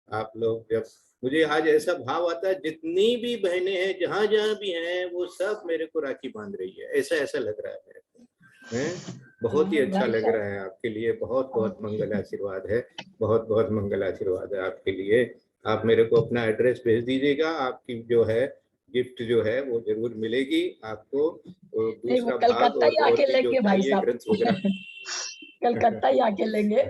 आप लोग जब मुझे आज ऐसा भाव आता है, जितनी भी बहनें हैं जहां जहां भी हैं वो सब मेरे को राखी बांध रही है, ऐसा ऐसा लग रहा है मेरे को, है बहुत ही अच्छा लग रहा है। आपके लिए बहुत बहुत मंगल आशीर्वाद है, बहुत बहुत मंगल आशीर्वाद है आपके लिए। आप मेरे को अपना एड्रेस भेज दीजिएगा, आपकी जो है गिफ्ट जो है वो जरूर मिलेगी आपको। दूसरा भाग कलकत्ता ही आके लेंगे भाई साहब, ग्रंथ वगैरह कलकत्ता ही आके लेंगे।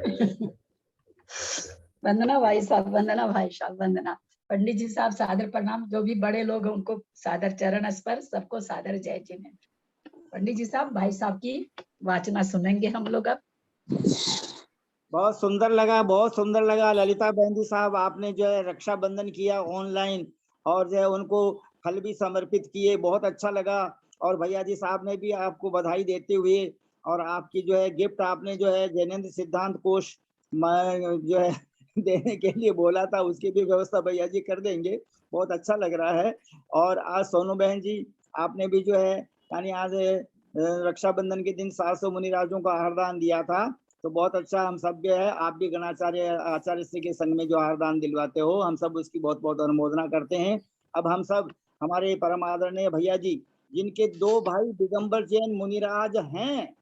वंदना भाई साहब, वंदना भाई साहब, वंदना। पंडित जी साहब सादर प्रणाम, जो भी बड़े लोग हैं उनको सादर चरण स्पर्श, सबको सादर जय जिनेंद्र। पंडित जी साहब, भाई साहब की वाचना सुनेंगे हम लोग अब। बहुत सुंदर लगा, बहुत सुंदर लगा ललिता बहन जी साहब, आपने जो है रक्षाबंधन किया ऑनलाइन और जो है उनको फल भी समर्पित किए, बहुत अच्छा लगा। और भैया जी साहब ने भी आपको बधाई देते हुए और आपकी जो है गिफ्ट आपने जो है जैनेन्द्र सिद्धांत कोष जो है देने के लिए बोला था, उसकी भी व्यवस्था भैया जी कर देंगे। बहुत अच्छा लग रहा है। और आज सोनू बहन जी आपने भी जो है यानी आज रक्षाबंधन के दिन 700 मुनिराजों का आहारदान दिया था, तो बहुत अच्छा। हम सब जो है आप भी गणाचार्य आचार्य श्री के संग में जो आहारदान दिलवाते हो, हम सब उसकी बहुत बहुत अनुमोदना करते हैं। अब हम सब हमारे परम आदरणीय भैया जी, जिनके 2 भाई दिगंबर जैन मुनिराज हैं,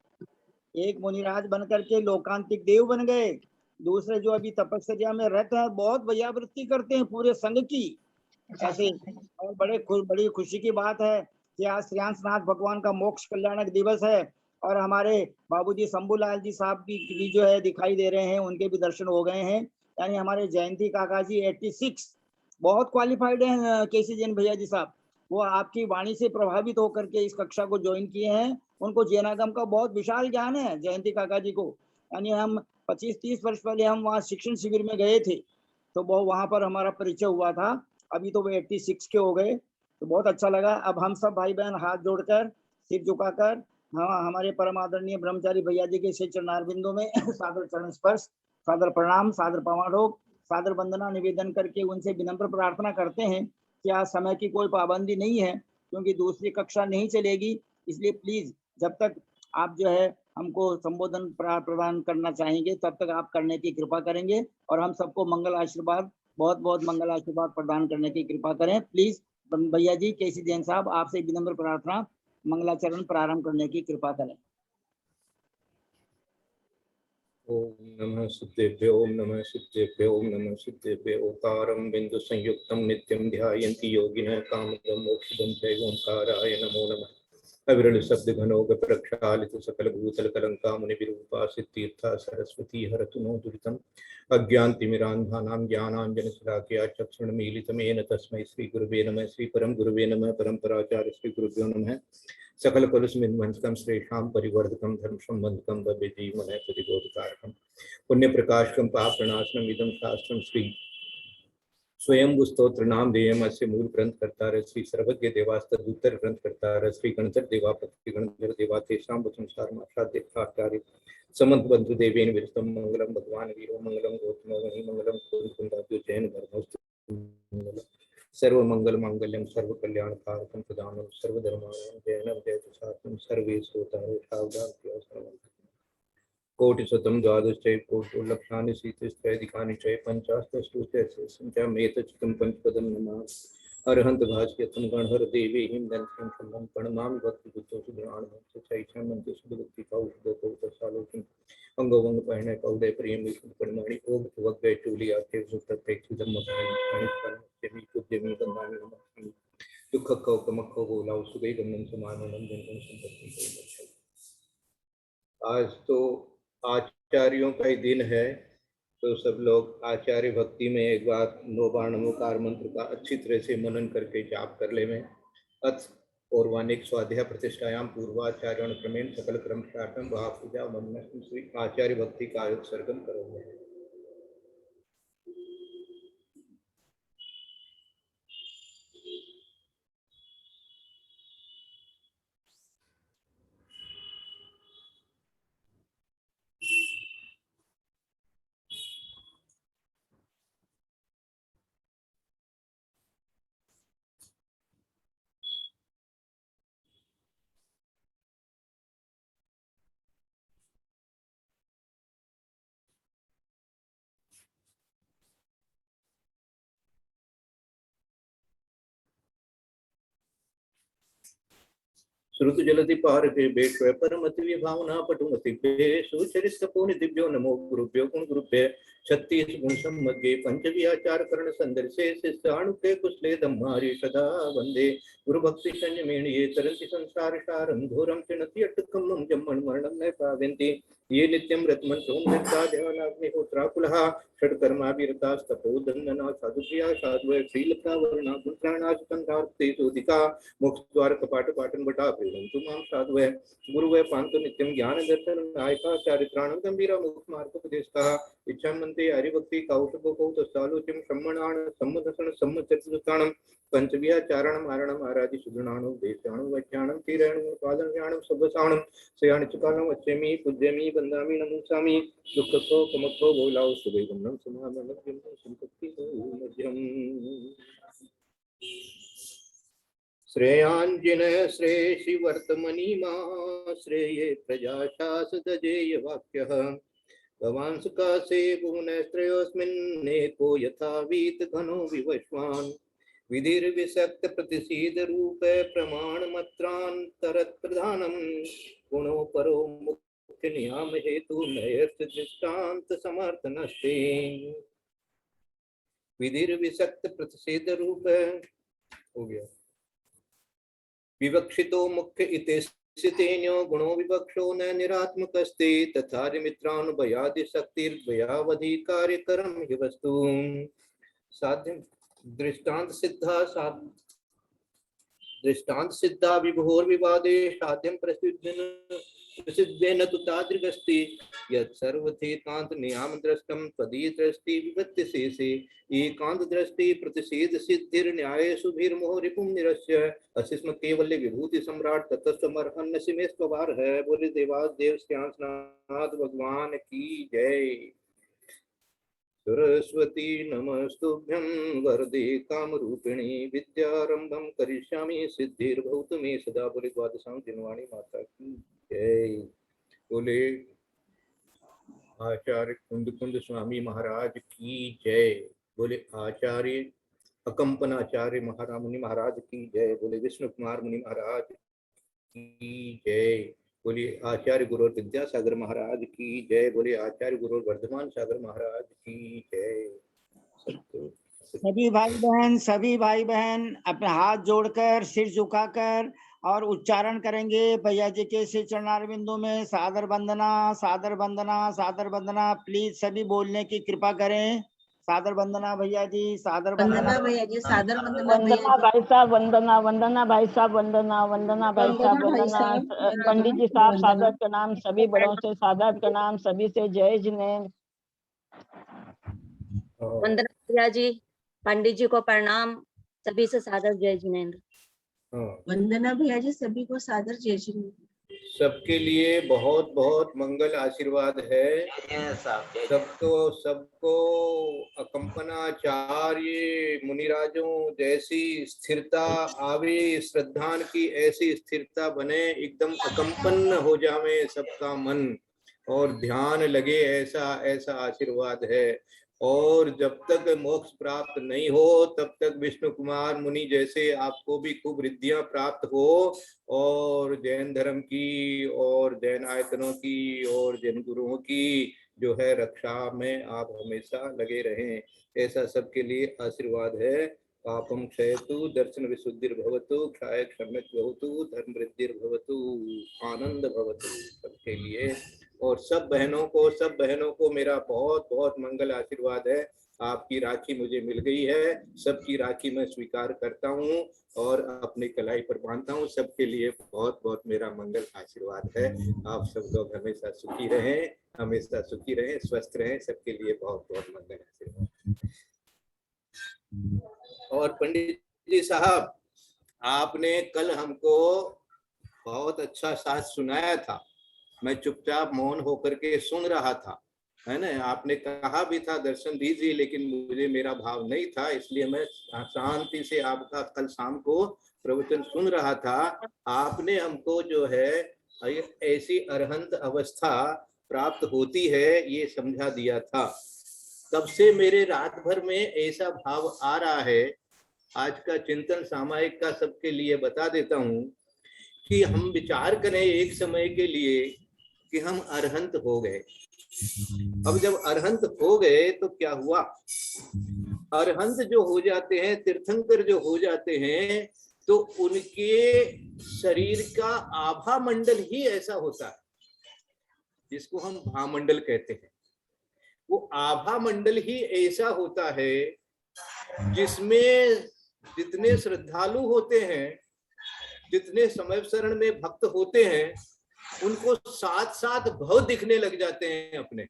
एक मुनिराज बनकर के लोकांतिक देव बन गए, दूसरे जो अभी तपस्या में रहते हैं, बहुत वैयावृत्ति करते हैं पूरे संघ की ऐसे। और बड़ी खुशी की बात है कि आज श्रेयांशनाथ भगवान का मोक्ष कल्याणक दिवस है और हमारे बाबूजी शंभूलाल जी साहब भी जो है दिखाई दे रहे हैं, उनके भी दर्शन हो गए हैं। यानी हमारे जयंती काका जी 86 बहुत क्वालिफाइड हैं केसी जैन भैया जी साहब, वो आपकी वाणी से प्रभावित होकर के इस कक्षा को ज्वाइन किए हैं। उनको जैनागम का बहुत विशाल ज्ञान है जयंती काका जी को। यानी हम 25-30 वर्ष पहले हम वहाँ शिक्षण शिविर में गए थे, तो वो वहाँ पर हमारा परिचय हुआ था। अभी तो वो 86 के हो गए, तो बहुत अच्छा लगा। अब हम सब भाई बहन हाथ जोड़कर सिर झुकाकर हमारे परम आदरणीय ब्रह्मचारी भैया जी के श्री चरणारविंदों में सादर चरण स्पर्श, सादर प्रणाम, सादर पवाडोक, सादर वंदना निवेदन करके उनसे विनम्र प्रार्थना करते हैं कि आज समय की कोई पाबंदी नहीं है, क्योंकि दूसरी कक्षा नहीं चलेगी, इसलिए प्लीज जब तक आप जो है हमको संबोधन प्रदान करना चाहेंगे तब तक आप करने की कृपा करेंगे और हम सबको मंगल आशीर्वाद, बहुत बहुत मंगल आशीर्वाद प्रदान करने की कृपा करें। प्लीज भैया जी केसी जैन साहब, आपसे विनम्र प्रार्थना, मंगलाचरण प्रारंभ करने की कृपा करें। ओम नमः सिद्धेभ्यो, ओम नमः सिद्धेभ्यो, ओम नमः सिद्धेभ्यो। ओंकारं बिंदु संयुक्तं नित्यं ध्यायन्ति योगिनः कामदं मोक्षदं चैव ओंकाराय नमो नमः। अविरल शब्द घनोग प्रक्षालित सकल भूतल कलंका मुनि विरूपा सिद्धीर्था सरस्वती हरतु नो दुरितम् अज्ञानतिमिरान्धानां ज्ञानाञ्जन शलाकया चक्षुर्मीलितमेन तस्मै श्री गुरुवे नमः। श्री परम गुरुवे नमः। परम्पराचार्य श्री गुरुभ्यो नमः। सकल कलुषमिन्वंसकं श्रेषां परिवर्धकं धर्म संबंधकं भव्य जीवनः प्रतिबोधकारकं पुण्य प्रकाशकं पाप प्रणाशनम् इदं शास्त्रं श्री स्वयं स्तोत्र नाम देयम अस्य मूल ग्रंथ कर्ता श्री सर्वज्ञ देवास्तदुत्तर ग्रंथ कर्ता श्री गणधर देवा पति गणधर देवा तेषां वचनसार मात्राचार्य समंत बंधु देवेन विरतम मंगलम भगवान वीरो मंगलम गौतमो मणि मंगलम कुंदाद्यो जैन धर्मोस्तु सर्वमंगल मांगल्यम सर्व कल्याण कारकम प्रदानम सर्वधर्माणां जयनं जयति सर्वे श्रोताः कोटि शतम द्वादश कोटि लक्षानि शीतस्त्रैधिकानि च पंचाशतस्तुत्यमेतच्चित्तं पंचपदं नमः अरहंत भास्यतं गणहर देवी हिम दंतं शंभं प्रणमामि भक्तियुक्तो सुधराणं चैषां मंत्र सुभक्ति कौशल कौशलोचन अंगोवंग पहने कौदय प्रेम विष्णु परिमाणि ओम वग्गय चूली आखे सुतप्रेक्ष धर्म पाणि पूज्यमी बंदानि नमः दुख कौ कमखो बोलाओ सुगई गमन समानंदन जन संपत्ति। आज तो आचार्यों का ही दिन है, तो सब लोग आचार्य भक्ति में एक बार नौबाण नमोकार मंत्र का अच्छी तरह से मनन करके जाप कर ले में अथ पौर्वाणिक स्वाध्याय प्रतिष्ठायाम पूर्वाचार्य क्रमेण सकल क्रम शाटम वहा पूजा मन श्री आचार्य भक्ति का उत्सर्गम करोगे। श्रुत जलति पार के बेश्व परमति विभावना पटुमति सुचरित कपोनि दिव्यो नमो गुरुभ्यो गुण गुरुभ्य 36 गुण सम्मग्गे पंचवी आचार करण संदर्शे शिष्याणुके कुशले धम्मारि सदा वंदे गुरु भक्ति संयमेन ये तरन्ति संसार सारं घोरं चिणति अट्टकम्मं जम्मन् मरणं न पावन्ति ये नित्यं रत्मन्तो निर्ता ध्यानाग्निहोत्राकुलः षट्कर्माभिरतास्तपोदन्दना साधुप्रिया साधुः श्रीलतावर्णा पुत्राणाशतन्तार्थे शोधिका मोक्षद्वार कपाट पाटन बटा प्रेम तुमाम साधुः गुरुवै पांतो नित्यं ज्ञान दर्शन नायका चारित्राणं गंभीरा मुक्त मार्गोपदेशका इच्छामन्ते हरिभक्ति कौशको कौतस्थालोच्यं सम्मणान सम्मदसन सम्मचरितस्थानं पंचव्याचारणं आरणं आराधि सुगुणाणं देशाणं वज्ञाणं तीरणं पादज्ञाणं सब्बसाणं श्रेयाणिचकालं वच्चेमि पूज्यमि वन्दामि नमस्यामि दुःखको कमको बोलाओ सुभैगमनं समाननं संपत्ति मध्यम श्रेयांजिनय श्रेयसि वर्तमनि मा श्रेये प्रजा शासदजेय वाक्यः भवांसकासे भुवनत्रयोऽस्मिन्नेको यथा वीत घनो विवश्वान् विधिर्विसक्त प्रतिसीद रूप प्रमाण मत्रान्तरत् प्रधानम् गुणो परो मुख्य नियाम हेतु नयर्थ दृष्टान्त समर्थनस्ते विधिर्विसक्त प्रतिषेध रूप हो गया विवक्षितो मुख्य इतेन्यो गुणो विवक्षो न निरात्मकस्ते तथा मित्रानुभयादि शक्तिर्द्वयावधि कार्यकरम हि वस्तु साध्य दृष्टांत सिद्धा विभोर विवादे साध्यम प्रसिद्धेन तु तादृगस्ति यत् सर्वथेतांत नियाम दृष्टम तदीय दृष्टि विपत्ति शेषे एकांत दृष्टि प्रतिषेध सिद्धिर न्यायेषु भीर्मोह रिपुं निरस्य असिस्म केवल्य विभूति सम्राट ततस्वमर्हन्न सिमेस्त्वार है। बोले देवास देव श्यामनाथ भगवान की जय। सरस्वती नमस्तुभ्यं वरदे कामरूपिणी विद्यारंभं करिष्यामि सिद्धिर्भवतु मे सदा। बोले द्वादशां दिनवाणी माता की जय। बोले आचार्य कुंद स्वामी महाराज की जय। बोले आचार्य अकंपन आचार्य मुनि महाराज की जय। बोले विष्णु कुमार मुनि महाराज की जय। बोलिए आचार्य गुरु विद्यासागर महाराज की जय। बोलिए आचार्य गुरु वर्धमान सागर महाराज की जय। सभी भाई बहन अपने हाथ जोड़कर सिर झुकाकर और उच्चारण करेंगे भैया जी के श्री चरणारविंदों में सादर वंदना सादर वंदना सादर वंदना। प्लीज सभी बोलने की कृपा करें। सादर वंदना भैया जी, सादर वंदना भैया जी, सादर वंदना भैया वंदना जी। भाई साहब, वंदना वंदना भाई साहब, वंदना वंदना भाई साहब, वंदना पंडित जी साहब, सादर प्रणाम। सभी बड़ों से सादर प्रणाम, सभी से जय जिनेन्द्र। वंदना भैया जी, पंडित जी को प्रणाम, सभी से सादर जय जिनेन्द्र। वंदना भैया जी, सभी को सादर जय जिनेन्द्र। सबके लिए बहुत बहुत मंगल आशीर्वाद है। सबको अकंपनाचार्य मुनिराजों जैसी स्थिरता आवे, श्रद्धान की ऐसी स्थिरता बने, एकदम अकंपन हो जावे सबका मन और ध्यान लगे, ऐसा ऐसा आशीर्वाद है। और जब तक मोक्ष प्राप्त नहीं हो तब तक विष्णु कुमार मुनि जैसे आपको भी खूब रिद्धियां प्राप्त हो, और जैन धर्म की और जैन आयतनों की और जैन गुरुओं की जो है रक्षा में आप हमेशा लगे रहें, ऐसा सबके लिए आशीर्वाद है। पापम क्षयतु, दर्शन विशुद्धिर्भवतु, क्षाय क्षम्यतु, धर्म वृद्धिर्भवतु, आनंद भवतु सबके लिए। और सब बहनों को मेरा बहुत बहुत मंगल आशीर्वाद है। आपकी राखी मुझे मिल गई है, सबकी राखी मैं स्वीकार करता हूँ और अपने कलाई पर बांधता हूँ। सबके लिए बहुत बहुत मेरा मंगल आशीर्वाद है। आप सब लोग हमेशा सुखी रहें, स्वस्थ रहें, सबके लिए बहुत बहुत मंगल आशीर्वाद। और पंडित जी साहब, आपने कल हमको बहुत अच्छा साथ सुनाया था, मैं चुपचाप मौन होकर के सुन रहा था, है ना। आपने कहा भी था दर्शन दीजिए, लेकिन मुझे मेरा भाव नहीं था, इसलिए मैं शांति से आपका कल शाम को प्रवचन सुन रहा था। आपने हमको जो है ऐसी अरहंत अवस्था प्राप्त होती है ये समझा दिया था। तब से मेरे रात भर में ऐसा भाव आ रहा है। आज का चिंतन सामायिक का सबके लिए बता देता हूँ कि हम विचार करें एक समय के लिए कि हम अरहंत हो गए। अब जब अरहंत हो गए तो क्या हुआ, अरहंत जो हो जाते हैं, तीर्थंकर जो हो जाते हैं, तो उनके शरीर का आभा मंडल ही ऐसा होता है जिसको हम भामंडल कहते हैं। वो आभा मंडल ही ऐसा होता है जिसमें जितने श्रद्धालु होते हैं, जितने समय शरण में भक्त होते हैं, उनको साथ साथ भव दिखने लग जाते हैं अपने।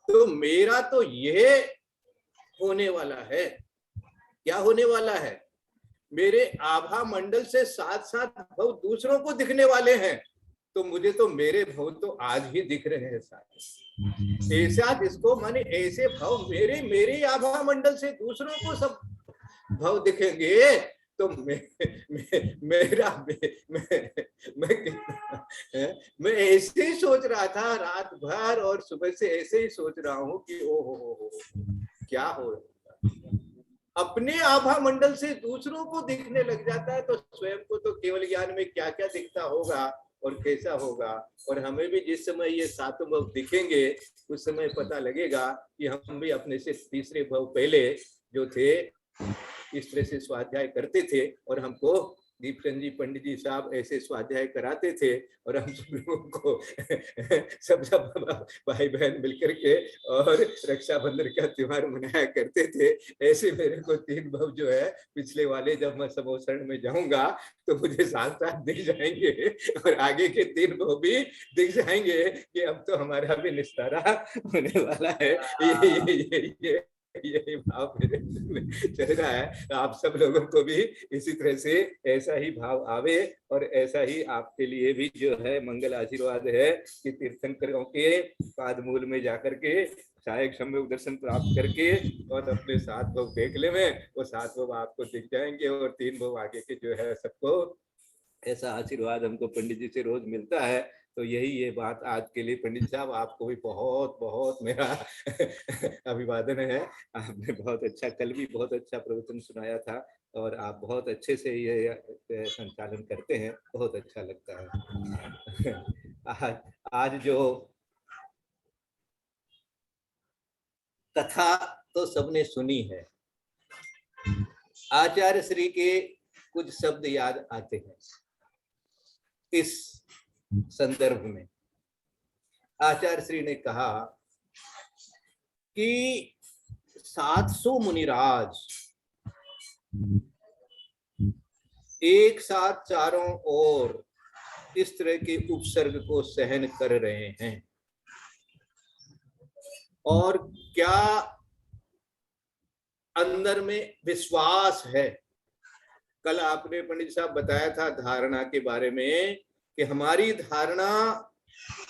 तो मेरा तो ये होने वाला है। क्या होने वाला है? मेरे आभा मंडल से साथ साथ भव दूसरों को दिखने वाले हैं। तो मुझे तो मेरे भव तो आज ही दिख रहे हैं सारे। ऐसा जिसको माने ऐसे भव मेरे आभा मंडल से दूसरों को सब भव दिखेंगे, तो मैं ऐसे ही सोच रहा था रात भर, और सुबह से ऐसे ही सोच रहा हूँ कि ओ क्या हो रहा है। अपने आभा मंडल से दूसरों को दिखने लग जाता है, तो स्वयं को तो केवल ज्ञान में क्या क्या दिखता होगा और कैसा होगा। और हमें भी जिस समय ये सातों भव दिखेंगे उस समय पता लगेगा कि हम भी अपने से तीसरे भव पहले जो थे इस तरह से स्वाध्याय करते थे, और हमको दीपचंद जी पंडित जी साहब ऐसे स्वाध्याय कराते थे, और हम सब लोगों को सब भाई बहन मिलकर के और रक्षाबंधन का त्योहार मनाया करते थे। ऐसे मेरे को तीन भव जो है पिछले वाले, जब मैं समोसरण में जाऊंगा तो मुझे साथ साथ दिख जाएंगे, और आगे के तीन भव भी दिख जाएंगे कि अब तो हमारा भी निस्तारा होने वाला है। यही भाव मेरे में चल रहा है। आप सब लोगों को भी इसी तरह से ऐसा ही भाव आवे, और ऐसा ही आपके लिए भी जो है मंगल आशीर्वाद है कि तीर्थंकरों के पादमूल में जाकर के सहायक समय दर्शन प्राप्त करके और अपने सात भव देख ले में, वो सात भव आपको दिख जाएंगे, और तीन भव आगे के जो है सबको ऐसा आशीर्वाद हमको पंडित जी से रोज मिलता है। तो यही ये बात आज के लिए पंडित साहब, आपको भी बहुत बहुत मेरा अभिवादन है। आपने बहुत अच्छा, कल भी बहुत अच्छा प्रवचन सुनाया था, और आप बहुत अच्छे से ये संचालन करते हैं, बहुत अच्छा लगता है। आज जो कथा तो सबने सुनी है, आचार्य श्री के कुछ शब्द याद आते हैं इस संदर्भ में। आचार्य श्री ने कहा कि 700 मुनिराज एक साथ चारों ओर इस तरह के उपसर्ग को सहन कर रहे हैं, और क्या अंदर में विश्वास है। कल आपने पंडित साहब बताया था धारणा के बारे में कि हमारी धारणा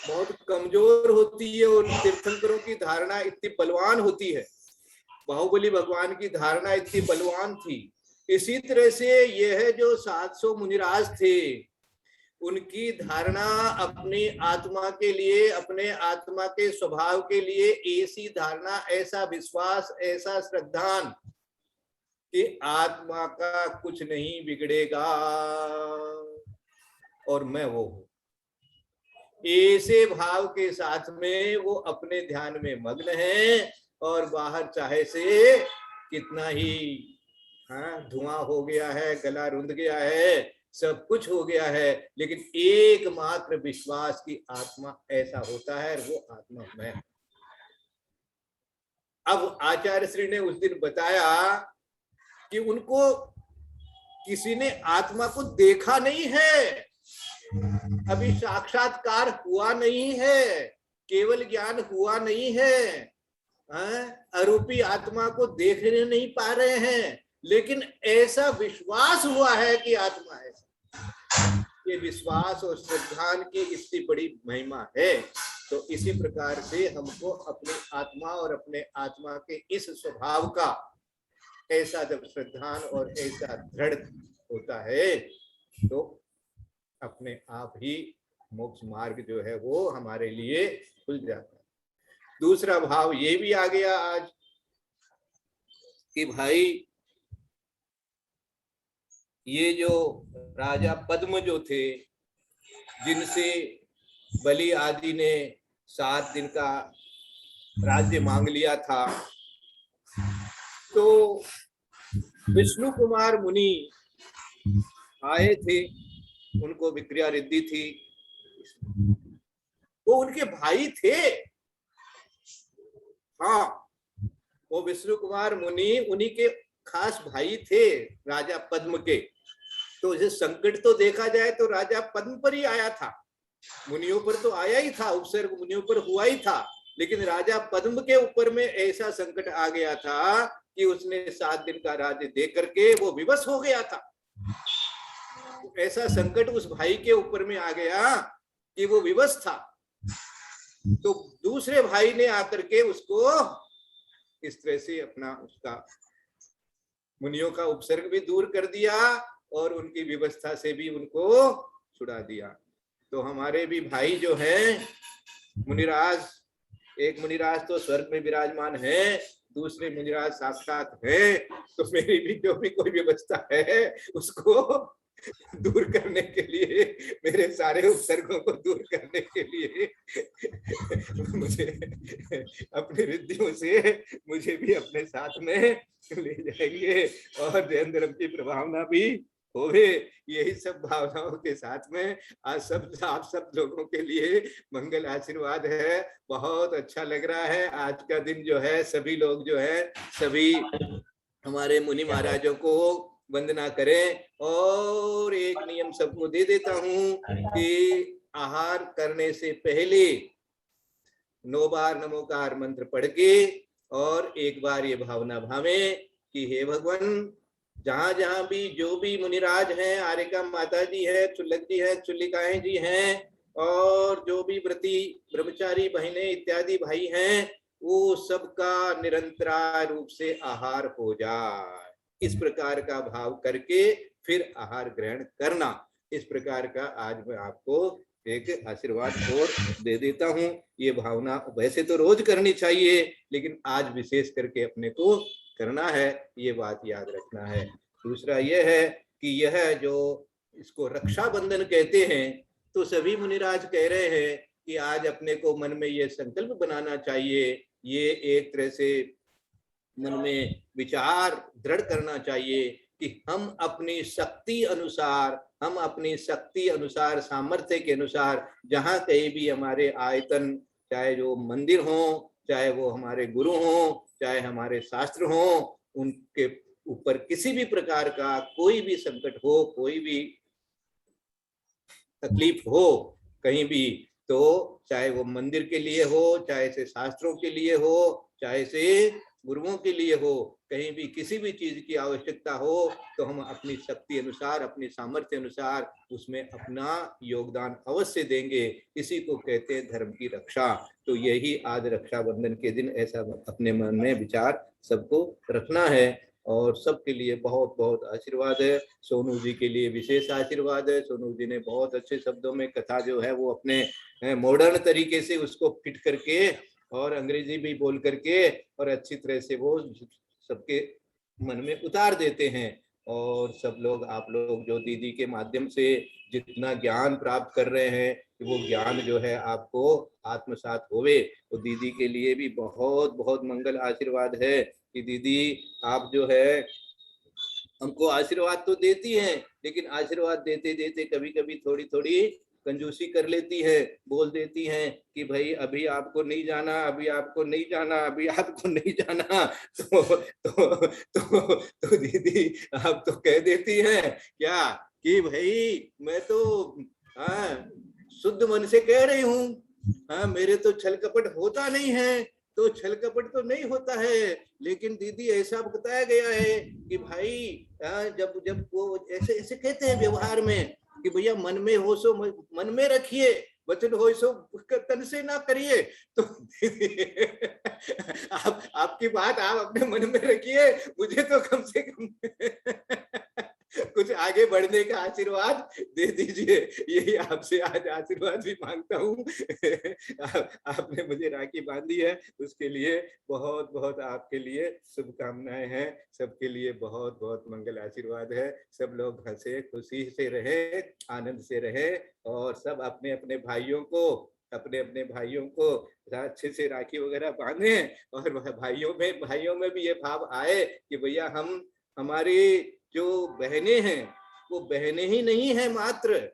बहुत कमजोर होती है और तीर्थंकरों की धारणा इतनी बलवान होती है। बाहुबली भगवान की धारणा इतनी बलवान थी। इसी तरह से यह जो 700 मुनिराज थे, उनकी धारणा अपनी आत्मा के लिए, अपने आत्मा के स्वभाव के लिए ऐसी धारणा, ऐसा विश्वास, ऐसा श्रद्धान कि आत्मा का कुछ नहीं बिगड़ेगा और मैं वो हूं। ऐसे भाव के साथ में वो अपने ध्यान में मग्न है और बाहर चाहे से कितना ही धुआं हो गया है, गला रुंध गया है, सब कुछ हो गया है, लेकिन एकमात्र विश्वास की आत्मा ऐसा होता है, वो आत्मा मैं। अब आचार्य श्री ने उस दिन बताया कि उनको किसी ने आत्मा को देखा नहीं है, अभी साक्षात्कार हुआ नहीं है, केवल ज्ञान हुआ नहीं है, अरूपी आत्मा को देखने नहीं पा रहे हैं, लेकिन ऐसा विश्वास हुआ है कि आत्मा है। ये विश्वास और श्रद्धान की इतनी बड़ी महिमा है। तो इसी प्रकार से हमको अपनी आत्मा और अपने आत्मा के इस स्वभाव का ऐसा जब श्रद्धान और ऐसा दृढ़ होता है तो अपने आप ही मोक्ष मार्ग जो है वो हमारे लिए खुल जाता है। दूसरा भाव ये भी आ गया आज कि भाई ये जो राजा पद्म जो थे, जिनसे बलि आदि ने 7 दिन का राज्य मांग लिया था, तो विष्णु कुमार मुनि आए थे, उनको विक्रिया रिद्धि थी, वो उनके भाई थे। हाँ, वो विष्णु कुमार मुनि उन्हीं के खास भाई थे राजा पद्म के। तो इसे संकट तो देखा जाए तो राजा पद्म पर ही आया था, मुनियों पर तो आया ही था, उपसर्ग मुनियों पर हुआ ही था, लेकिन राजा पद्म के ऊपर में ऐसा संकट आ गया था कि उसने 7 दिन का राज्य दे करके वो विवश हो गया था। ऐसा संकट उस भाई के ऊपर में आ गया कि वो विवश था। तो दूसरे भाई ने आकर के उसको इस तरह से अपना उसका मुनियों का उपसर्ग भी दूर कर दिया और उनकी व्यवस्था से भी उनको छुड़ा दिया। तो हमारे भी भाई जो हैं मुनिराज, एक मुनिराज तो स्वर्ग में विराजमान है, दूसरे मुनिराज साक्षात है, तो मेरी भी जो भी कोई व्यवस्था है उसको दूर करने के लिए, मेरे सारे उपसर्गों को दूर करने के लिए मुझे अपनी रिद्धियों से मुझे भी अपने साथ में ले जाएंगे और जैन धर्म की प्रभावना भी होवे। यही सब भावनाओं के साथ में आज आप सब लोगों के लिए मंगल आशीर्वाद है। बहुत अच्छा लग रहा है आज का दिन जो है। सभी लोग जो है सभी हमारे मुनि महाराजों को वंदना करें। और एक नियम सबको दे देता हूं कि आहार करने से पहले 9 बार नमोकार मंत्र पढ़ के और एक बार ये भावना भावें कि हे भगवान, जहां जहां भी जो भी मुनिराज हैं, आर्यका माता जी है, चुल्लक जी है, चुल्लिकाएं जी हैं, और जो भी व्रती ब्रह्मचारी बहनें इत्यादि भाई हैं, वो सबका निरंतराय रूप से आहार हो जाए। इस प्रकार का भाव करके फिर आहार ग्रहण करना। इस प्रकार का आज मैं आपको एक आशीर्वाद और दे देता हूं। ये भावना वैसे तो रोज करनी चाहिए, लेकिन आज विशेष करके अपने को करना है, ये बात याद रखना है। दूसरा यह है कि यह जो इसको रक्षाबंधन कहते हैं, तो सभी मुनिराज कह रहे हैं कि आज अपने को मन में ये संकल्प बनाना चाहिए, ये एक तरह से मन में विचार दृढ़ करना चाहिए कि हम अपनी शक्ति अनुसार सामर्थ्य के अनुसार जहाँ कहीं भी हमारे आयतन, चाहे जो मंदिर हो, चाहे वो हमारे गुरु हो, चाहे हमारे शास्त्र हो, उनके ऊपर किसी भी प्रकार का कोई भी संकट हो, कोई भी तकलीफ हो कहीं भी, तो चाहे वो मंदिर के लिए हो, चाहे से शास्त्रों के लिए हो, चाहे से गुरुओं के लिए हो, कहीं भी किसी भी चीज की आवश्यकता हो तो हम अपनी शक्ति अनुसार, अपनी सामर्थ्य अनुसार उसमें अपना योगदान अवश्य देंगे। इसी को कहते हैं धर्म की रक्षा। तो यही आज रक्षाबंधन के दिन ऐसा अपने मन में विचार सबको रखना है और सबके लिए बहुत बहुत आशीर्वाद है। सोनू जी के लिए विशेष आशीर्वाद है। सोनू जी ने बहुत अच्छे शब्दों में कथा जो है वो अपने मॉडर्न तरीके से उसको फिट करके और अंग्रेजी भी बोल करके और अच्छी तरह से वो सबके मन में उतार देते हैं। और सब लोग, आप लोग जो दीदी के माध्यम से जितना ज्ञान प्राप्त कर रहे हैं, वो ज्ञान जो है आपको आत्मसात होवे। तो दीदी के लिए भी बहुत बहुत मंगल आशीर्वाद है कि दीदी आप जो है हमको आशीर्वाद तो देती हैं, लेकिन आशीर्वाद देते देते कभी कभी थोड़ी थोड़ी कंजूसी कर लेती है, बोल देती हैं कि भाई अभी आपको नहीं जाना, अभी आपको नहीं जाना, अभी आपको नहीं जाना। तो दीदी आप तो कह देती हैं क्या कि भाई मैं तो शुद्ध मन से कह रही हूँ, मेरे तो छल कपट होता नहीं है। तो छल कपट तो नहीं होता है, लेकिन दीदी ऐसा बताया गया है कि भाई जब जब वो ऐसे ऐसे कहते हैं व्यवहार में कि भैया मन में हो सो मन में रखिए, वचन हो सो तन से ना करिए। तो आपकी बात आप अपने मन में रखिए, मुझे तो कम से कम कुछ आगे बढ़ने का आशीर्वाद दे दीजिए, यही आपसे आज आशीर्वाद भी मांगता हूँ। आपने मुझे राखी बांधी है, उसके लिए बहुत बहुत आपके लिए शुभकामनाएं हैं। सबके लिए बहुत बहुत मंगल आशीर्वाद है। सब लोग हंसे खुशी से रहे, आनंद से रहे और सब अपने अपने भाइयों को अच्छे से राखी वगैरह बांधे। और भाइयों में भी ये भाव आए कि भैया हमारी जो बहनें हैं वो बहनें ही नहीं है मात्र,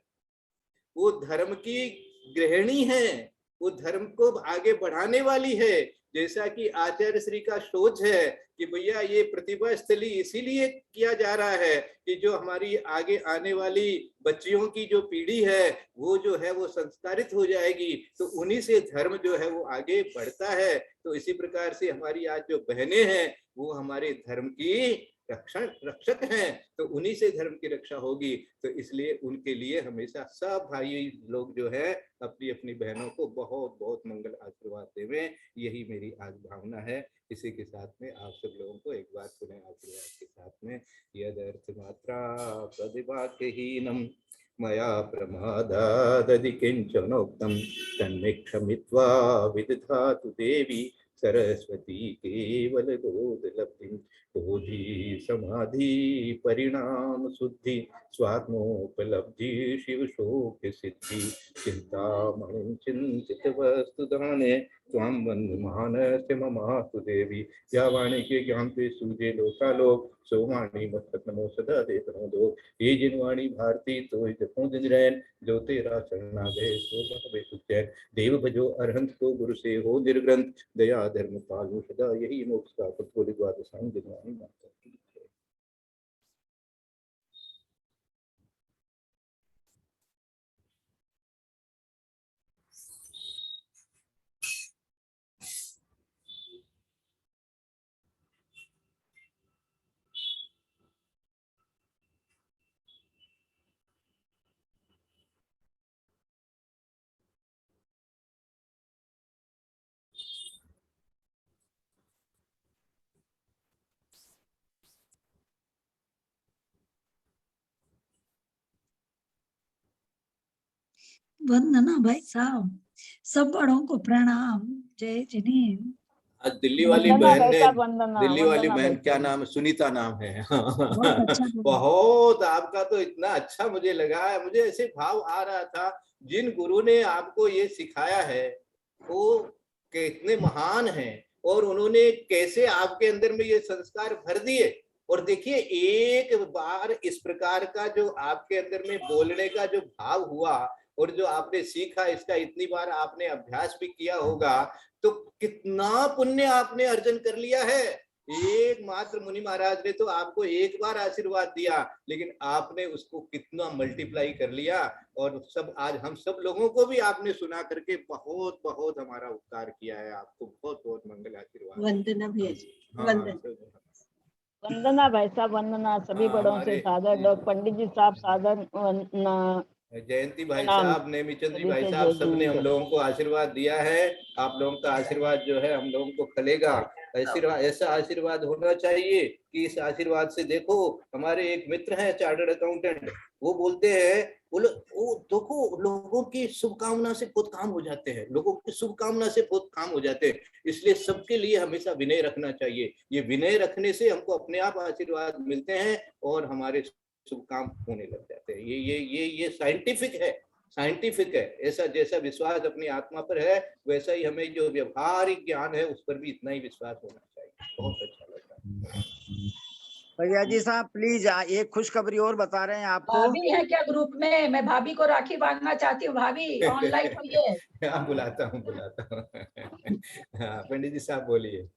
वो धर्म की गृहिणी है, वो धर्म को आगे बढ़ाने वाली है। जैसा कि आचार्य श्री का सोच है कि भैया ये प्रतिभा स्थली इसीलिए किया जा रहा है कि जो हमारी आगे आने वाली बच्चियों की जो पीढ़ी है वो जो है वो संस्कारित हो जाएगी, तो उन्हीं से धर्म जो है वो आगे बढ़ता है। तो इसी प्रकार से हमारी आज जो बहनें हैं वो हमारे धर्म की रक्षक हैं, तो उन्हीं से धर्म की रक्षा होगी। तो इसलिए उनके लिए हमेशा सब भाई लोग जो है अपनी अपनी बहनों को बहुत बहुत मंगल आशीर्वाद देवें, यही मेरी आज भावना है। इसी के साथ में आप सब लोगों को एक बार पुनः आशीर्वाद के साथ में यदर्थ मात्रा प्रतिभाहीनम मया प्रमादादि किंचनोक्तम तन्मे क्षमित्वा विदधातु देवी सरस्वती केवल बोधलब्धिं बोधि समाधि परिणाम शुद्धि स्वात्मोपलब्धि शिव शोक सिद्धि चिंतामणिं चिंतित वस्तु दाने त्वां वन्दमानस्य ममास्तु देवी। या वाणी के ज्ञान पे सूझे लोकालोक, सो वाणी मस्तक नमो सदा देतनो दो। ये जिन वाणी भारती तो जपो दिन रैन, जो तेरा शरणा गए सो बहवे सुचैन। देव भजो अरहंत को गुरु से हो निर्ग्रंथ, दया धर्म पालु सदा यही मोक्ष का पथ द्वादशांग दिनवाणी माता की। वंदना भाई साहब, सब बड़ों को प्रणाम, जय जिनेन्द्र। आज दिल्ली वाली वंदना बहन भाई ने, साहब, वंदना दिल्ली वाली वंदना बहन भाई क्या साहब। नाम है, सुनीता नाम है। बहुत अच्छा बोला। बहुत आपका तो इतना अच्छा मुझे लगा, मुझे ऐसे भाव आ रहा था जिन गुरु ने आपको ये सिखाया है वो कितने महान हैं और उन्होंने कैसे आपके अंदर में ये संस्कार भर दिए। और देखिए एक बार इस प्रकार का जो आपके अंदर में बोलने का जो भाव हुआ और जो आपने सीखा, इसका इतनी बार आपने अभ्यास भी किया होगा, तो कितना पुण्य आपने अर्जन कर लिया है। एकमात्र मुनि महाराज ने तो आपको एक बार आशीर्वाद दिया, लेकिन आपने उसको कितना मल्टीप्लाई कर लिया, और सब आज हम सब लोगों को भी आपने सुना करके बहुत बहुत हमारा उपकार किया है। आपको बहुत बहुत मंगल आशीर्वाद। वंदना भैया जी, वंदना भाई साहब, वंदना सभी बड़ों से सादर। डॉक्टर पंडित जी साहब सादर जयंती भाई साहब, नेमीचंद्री भाई साहब, सबने हम लोगों को आशीर्वाद दिया है। आप लोगों का आशीर्वाद जो है हम लोगों को फलेगा। ऐसा आशीर्वाद होना चाहिए कि इस आशीर्वाद से, देखो हमारे एक मित्र हैं चार्टर्ड अकाउंटेंट, वो बोलते हैं, वो देखो लोगों की शुभकामना से बहुत काम हो जाते हैं, लोगों की शुभकामना से बहुत काम हो जाते हैं। इसलिए सबके लिए हमेशा विनय रखना चाहिए। ये विनय रखने से हमको अपने आप आशीर्वाद मिलते हैं और हमारे शुभ काम होने लग जाते हैं। ये साइंटिफिक है, साइंटिफिक है। ऐसा जैसा विश्वास अपनी आत्मा पर है, वैसा ही हमें जो व्यवहारिक ज्ञान है उस पर भी इतना ही विश्वास होना चाहिए। बहुत अच्छा लगा। भैया जी साहब प्लीज एक खुशखबरी और बता रहे हैं आपको। भाभी है क्या ग्रुप में? मैं भाभी को राखी बांधना चाहती हूँ। भाभी ऑनलाइन होइए। हाँ, बुलाता हूँ। हाँ, पंडित जी साहब बोलिए।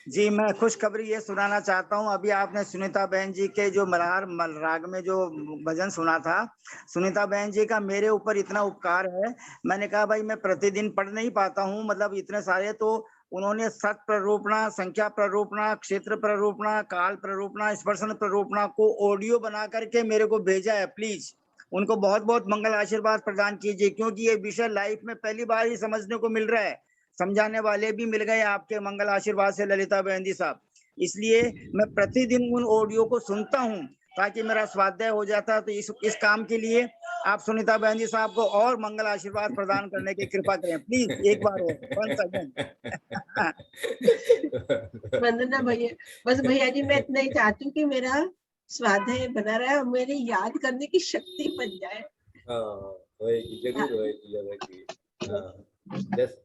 जी, मैं खुशखबरी ये सुनाना चाहता हूँ। अभी आपने सुनीता बहन जी के जो मल्हार राग में जो भजन सुना था, सुनीता बहन जी का मेरे ऊपर इतना उपकार है। मैंने कहा भाई मैं प्रतिदिन पढ़ नहीं पाता हूँ, मतलब इतने सारे, तो उन्होंने सत प्ररूपणा, संख्या प्ररूपणा, क्षेत्र प्ररूपणा, काल प्ररूपणा, स्पर्शन प्ररूपणा को ऑडियो बना करके मेरे को भेजा है। प्लीज उनको बहुत बहुत मंगल आशीर्वाद प्रदान कीजिए, क्योंकि ये विषय लाइफ में पहली बार ही समझने को मिल रहा है। समझाने वाले भी मिल गए आपके मंगल आशीर्वाद से ललिता बहन जी साहब। इसलिए मैं प्रतिदिन उन ऑडियो को सुनता हूँ ताकि मेरा स्वाध्याय हो जाता है। तो इस काम के लिए आप सुनीता बहन जी साहब को और मंगल आशीर्वाद प्रदान करने की कृपा करें प्लीज, एक बार और once again। वंदना भैया, बस भैया जी मैं इतना ही चाहती हूँ कि मेरा स्वाध्याय बना रहा है और मेरी याद करने की शक्ति बन जाए। होएगी, जरूर होएगी।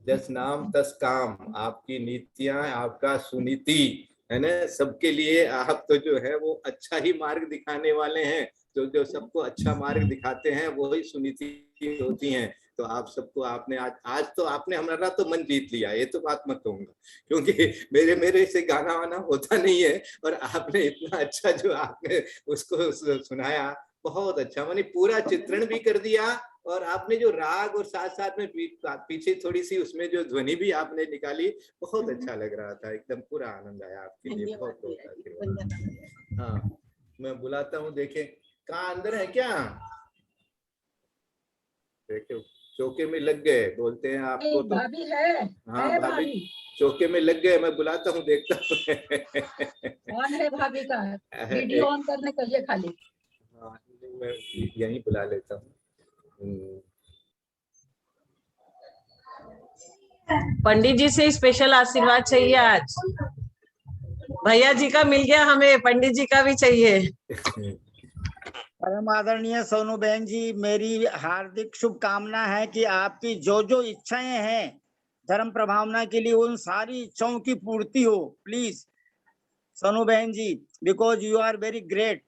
जस नाम तस काम, आपकी नीतियां, आपका सुनीति है ना, सबके लिए आप तो जो है वो अच्छा ही मार्ग दिखाने वाले हैं। तो जो सबको अच्छा मार्ग दिखाते हैं वो ही सुनीति होती हैं। तो आप सबको आपने आज तो आपने हमारा तो मन जीत लिया, ये तो बात मत कहूंगा, क्योंकि मेरे से गाना वाना होता नहीं है, और आपने इतना अच्छा जो आपने उसको सुनाया, बहुत अच्छा, मानी पूरा चित्रण भी कर दिया, और आपने जो राग और साथ साथ में पीछे थोड़ी सी उसमें जो ध्वनि भी आपने निकाली, बहुत अच्छा लग रहा था, एकदम पूरा आनंद आया आपके लिए। बहुत बहुत आशीर्वाद। हाँ, मैं बुलाता हूँ, देखें कहाँ अंदर है क्या? देखो चौके में लग गए, बोलते हैं आपको तो। भाभी है। हाँ है भाभी चौके में लग गए, मैं बुलाता हूँ, देखता हूँ। ऑन है भाभी का, वीडियो ऑन करने के लिए खाली। हाँ, मैं यहीं बुला लेता हूँ। पंडित जी से स्पेशल आशीर्वाद चाहिए आज। भैया जी का मिल गया, हमें पंडित जी का भी चाहिए। परम आदरणीय सोनू बहन जी, मेरी हार्दिक शुभकामना है कि आपकी जो जो इच्छाएं हैं धर्म प्रभावना के लिए, उन सारी इच्छाओं की पूर्ति हो। प्लीज सोनू बहन ji, because you are very great.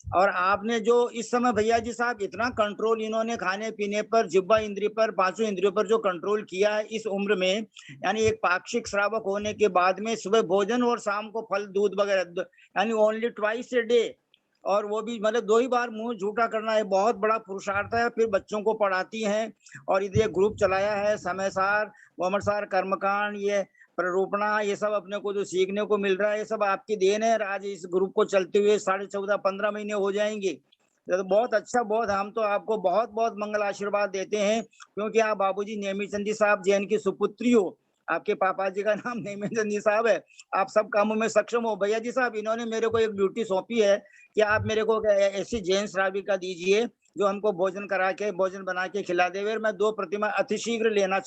और आपने जो इस समय भैया जी साहब इतना कंट्रोल इन्होंने खाने पीने पर, जिह्वा इंद्रिय पर, पांचों इंद्रियों पर जो कंट्रोल किया है इस उम्र में, यानी एक पाक्षिक श्रावक होने के बाद में सुबह भोजन और शाम को फल दूध वगैरह, यानी ओनली ट्वाइस ए डे, और वो भी मतलब 2 ही बार मुंह झूठा करना है, बहुत बड़ा पुरुषार्थ है। फिर बच्चों को पढ़ाती हैं, और ये ग्रुप चलाया है समयसार, वमरसार, कर्मकांड, ये प्ररूपणा, ये सब अपने को जो सीखने को मिल रहा है, ये सब आपकी देन है। आज इस ग्रुप को चलते हुए 14.5-15 महीने हो जाएंगे, तो बहुत अच्छा, बहुत, हम तो आपको बहुत बहुत मंगल आशीर्वाद देते हैं, क्योंकि आप बाबूजी नेमीचंद जी साहब जैन की सुपुत्री हो। आपके पापा जी का नाम नेमीचंद जी साहब है। आप सब कामों में सक्षम हो। भैया जी साहब इन्होंने मेरे को एक ड्यूटी सौंपी है कि आप मेरे को ऐसी जैन श्राविका दीजिए जो हमको भोजन करा के, भोजन बना के खिला देवे। मैं 2 प्रतिमा अतिशीघ्र लेना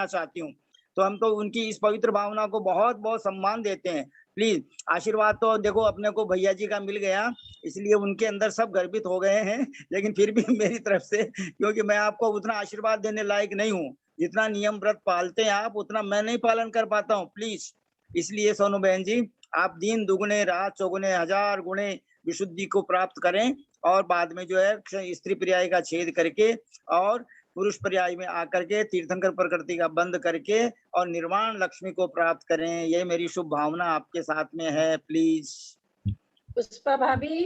चाहती हूँ। तो हम तो उनकी इस पवित्र भावना को बहुत बहुत सम्मान देते हैं। प्लीज आशीर्वाद तो देखो अपने को भैया जी का मिल गया, इसलिए उनके अंदर सब गर्वित हो गए हैं, लेकिन फिर भी मेरी तरफ से, क्योंकि मैं आपको उतना आशीर्वाद देने लायक नहीं हूँ, जितना नियम व्रत पालते हैं आप उतना मैं नहीं पालन कर पाता हूँ। प्लीज, इसलिए सोनू बहन जी, आप दिन दुगुने रात चौगुने 1000 गुणे विशुद्धि को प्राप्त करें, और बाद में जो है स्त्री पर्याय का छेद करके और पुरुष पर्याय में आकर के तीर्थंकर प्रकृति का बंद करके और निर्वाण लक्ष्मी को प्राप्त करें, ये मेरी शुभ भावना आपके साथ में है। प्लीज पुष्पा भाभी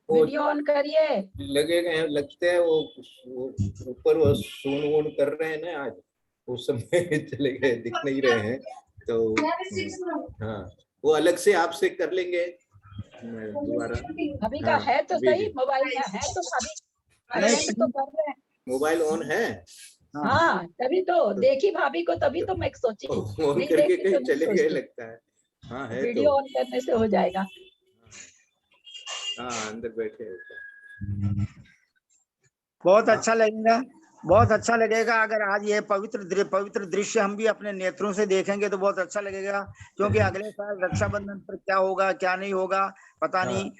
वीडियो ऑन करिए। लगेगा, लगते हैं वो ऊपर वो सून वून कर रहे हैं ना, आज उस समय चले गए, दिख नहीं रहे हैं, तो हाँ वो अलग से आपसे कर लेंगे दोबारा। भाभी का है तो सही, मोबाइल में है तो भाभी तो कर रहे हैं। मोबाइल ऑन है? हाँ तभी तो देखी भाभी को, तभी तो मैं सोची ऑन करके कहीं चले गए लगता है। हाँ है वीडियो तो ऑन करने से हो जाएगा। हाँ अंदर बैठे बहुत अच्छा लगेगा, बहुत अच्छा लगेगा अगर आज ये पवित्र दृश्य हम भी अपने नेत्रों से देखेंगे तो बहुत अच्छा लगेगा, क्योंकि अगले साल रक्षाबंधन पर क्या होगा क्या नहीं होगा पता नहीं।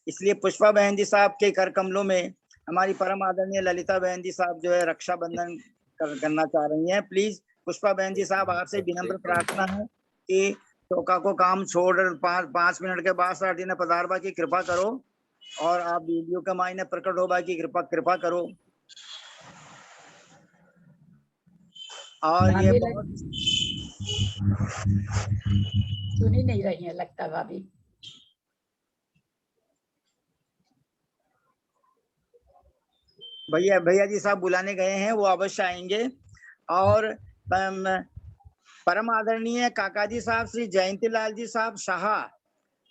इसलिए पुष्पा बहन जी साहब के कर कमलों में हमारी परम आदरणीय ललिता बहन जी साहब जो है रक्षाबंधन करना चाह रही हैं। प्लीज पुष्पा बहन जी साहब, आपसे विनम्र प्रार्थना है कि चौका को काम छोड़ 5 मिनट के बाद साढ़े ने पधारबा की कृपा करो और आप वीडियो के मायने प्रकट होबा की कृपा करो। और ये बहुत सुन ही नहीं रही है लगता भाभी। भैया जी साहब बुलाने गए हैं, वो अवश्य आएंगे। और परम आदरणीय काका जी साहब श्री जयंती लाल जी साहब शाह,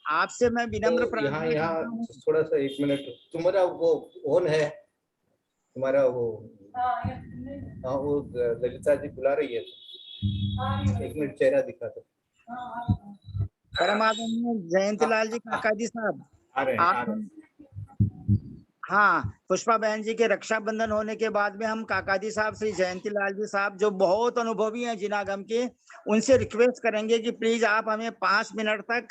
आपसे मैं विनम्र प्रार्थना यहाँ थोड़ा सा 1 मिनट, तुम्हारा वो ऑन है, तुम्हारा वो हाँ वो ललिता जी बुला रही है, 1 मिनट चेहरा दिखा दो। परम आदरणीय जयंती लाल जी काका जी साहब आ रहे हैं। हाँ, पुष्पा बहन जी के रक्षाबंधन होने के बाद में हम काका जी साहब श्री जयंती लाल जी साहब जो बहुत अनुभवी हैं जिनागम के, उनसे रिक्वेस्ट करेंगे कि प्लीज आप हमें 5 मिनट तक,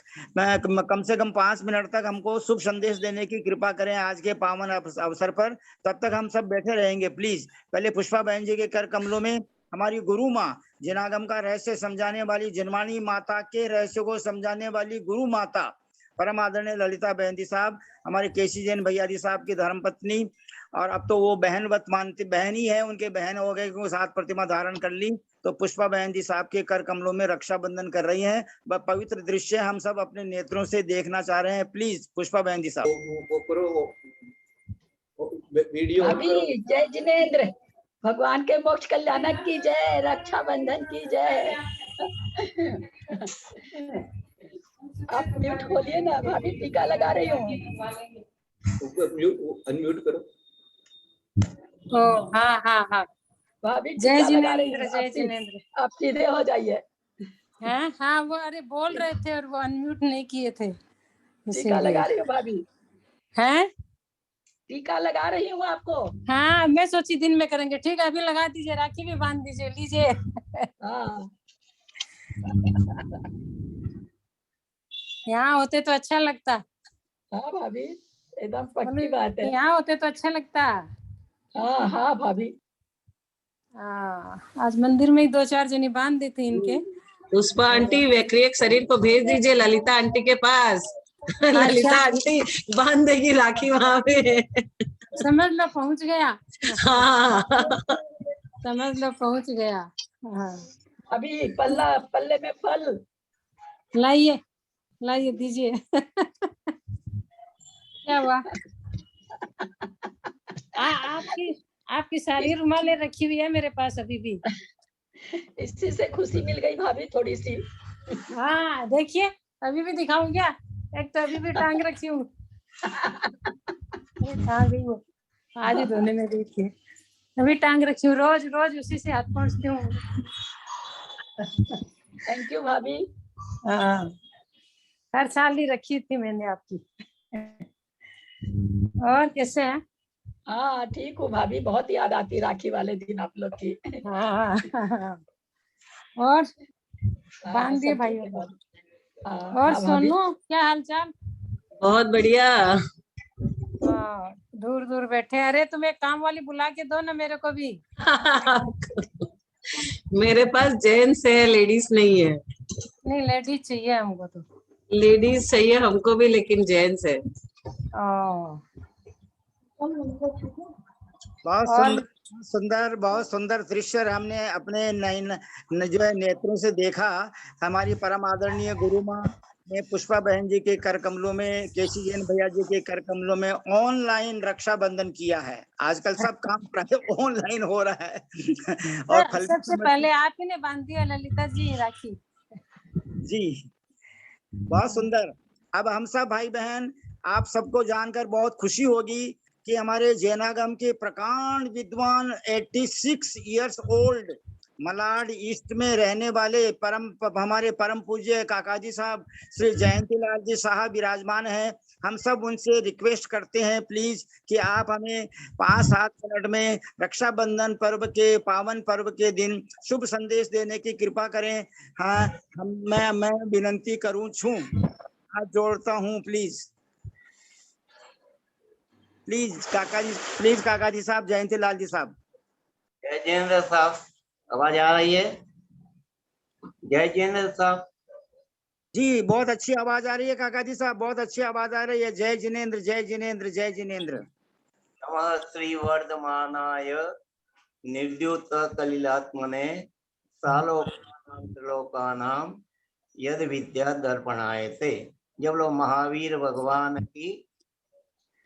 कम से कम 5 मिनट तक हमको शुभ संदेश देने की कृपा करें आज के पावन अवसर पर। तब तक हम सब बैठे रहेंगे। प्लीज पहले पुष्पा बहन जी के कर कमलों में हमारी गुरु माँ, जिनागम का रहस्य समझाने वाली, जिनवाणी माता के रहस्य को समझाने वाली गुरु माता परम आदरणीय ललिता बहन जी साहब, हमारे केसी जैन भैया जी साहब की धर्मपत्नी, और अब तो वो बहनवत मानती, बहन ही है, उनके बहन हो गए क्योंकि 7 प्रतिमा धारण कर ली। तो पुष्पा बहन जी साहब के कर कमलों में रक्षाबंधन कर रही हैं। वह पवित्र दृश्य हम सब अपने नेत्रों से देखना चाह रहे हैं। प्लीज पुष्पा बहन जी साहब वीडियो। अभी जय जिनेन्द्र, भगवान के मोक्ष कल्याणक की जय, रक्षाबंधन की जय। आप म्यूट खोलिए ना भाभी, टीका लगा रही हूँ। अनम्यूट करो। ओ हाँ भाभी जय जिनेन्द्र, जय जिनेन्द्र। आप सीधे हो जाइए। हाँ वो अरे बोल रहे थे और वो अनम्यूट नहीं किए थे। टीका लगा रही हूँ भाभी। हैं? टीका लगा रही हूँ आपको। हाँ मैं सोची दिन में करेंगे। ठीक है अभी लगा दीजिए, राखी भी बांध दीजिए, लीजिए। हाँ यहाँ होते तो अच्छा लगता। हाँ भाभी एकदम पक्की बात है, यहाँ होते तो अच्छा लगता। हाँ भाभी। आज मंदिर में ही 2-4 जनी बांध देते इनके। पुष्पा आंटी वैक्रियक शरीर को भेज दीजिए ललिता आंटी के पास। ललिता आंटी बांध देगी राखी वहां पे। समझ लो पहुंच गया। हाँ समझ लो पहुंच गया। हाँ अभी पल्ले में फल लाइए दीजिए। क्या हुआ? आपकी सारी रुमालें रखी हुई है मेरे पास अभी भी। इसी से खुशी मिल गई भाभी थोड़ी सी। हाँ देखिए अभी भी दिखाऊं क्या? एक तो अभी भी टांग रखी हूँ। आज ही धोने में देखिए अभी टांग रखी हूँ, रोज उसी से हाथ पहुँचती हूँ। थैंक यू भाभी। हाँ हर साल ही रखी थी मैंने आपकी। और कैसे हैं? हाँ ठीक हूँ भाभी, बहुत याद आती राखी वाले दिन आप लोग की। हाँ और बांध दिए भाई। और सोनू क्या हालचाल? बहुत बढ़िया। दूर दूर बैठे। अरे तुम एक काम वाली बुला के दो ना मेरे को भी। मेरे पास जेंट्स है, लेडीज नहीं है। नहीं लेडीज चाहिए हमको तो। लेडीज चाहिए हमको भी, लेकिन जेंट्स है। बहुत सुंदर दृश्य हमने अपने जो है नेत्रों से देखा। हमारी परम आदरणीय गुरु माँ ने पुष्पा बहन जी के कर कमलों में, केसी जैन भैया जी के कर कमलों में ऑनलाइन रक्षाबंधन किया है। आजकल सब काम प्राय ऑनलाइन हो रहा है। और सबसे पहले आप ही ने बांध दिया ललिता जी राखी जी। बहुत सुंदर। अब हम सब भाई बहन, आप सबको जानकर बहुत खुशी होगी कि हमारे जैनागम के प्रकांड विद्वान 86 इयर्स ओल्ड मलाड ईस्ट में रहने वाले हमारे परम पूज्य काका जी साहब श्री जयंती लाल जी साहब विराजमान हैं। हम सब उनसे रिक्वेस्ट करते हैं प्लीज कि आप हमें 5-7 मिनट में रक्षाबंधन पर्व के पावन पर्व के दिन शुभ संदेश देने की कृपा करें। हाँ, मैं विनंती करूं छूं, हाथ जोड़ता हूं, प्लीज काका जी साहब, जयंती लाल जी साहब। जय जिनेंद्र साहब, आवाज आ रही है? जय जिनेंद्र साहब जी, बहुत अच्छी आवाज आ रही है काका जी साहब, बहुत अच्छी आवाज आ रही है। जय जिनेंद्र, जय जिनेंद्र, जय जिनेंद्र। नमः श्री वर्धमानाय निर्द्युत कलिलात्मने सालोकानां यद विद्या दर्पणायते। जय बोलो महावीर भगवान की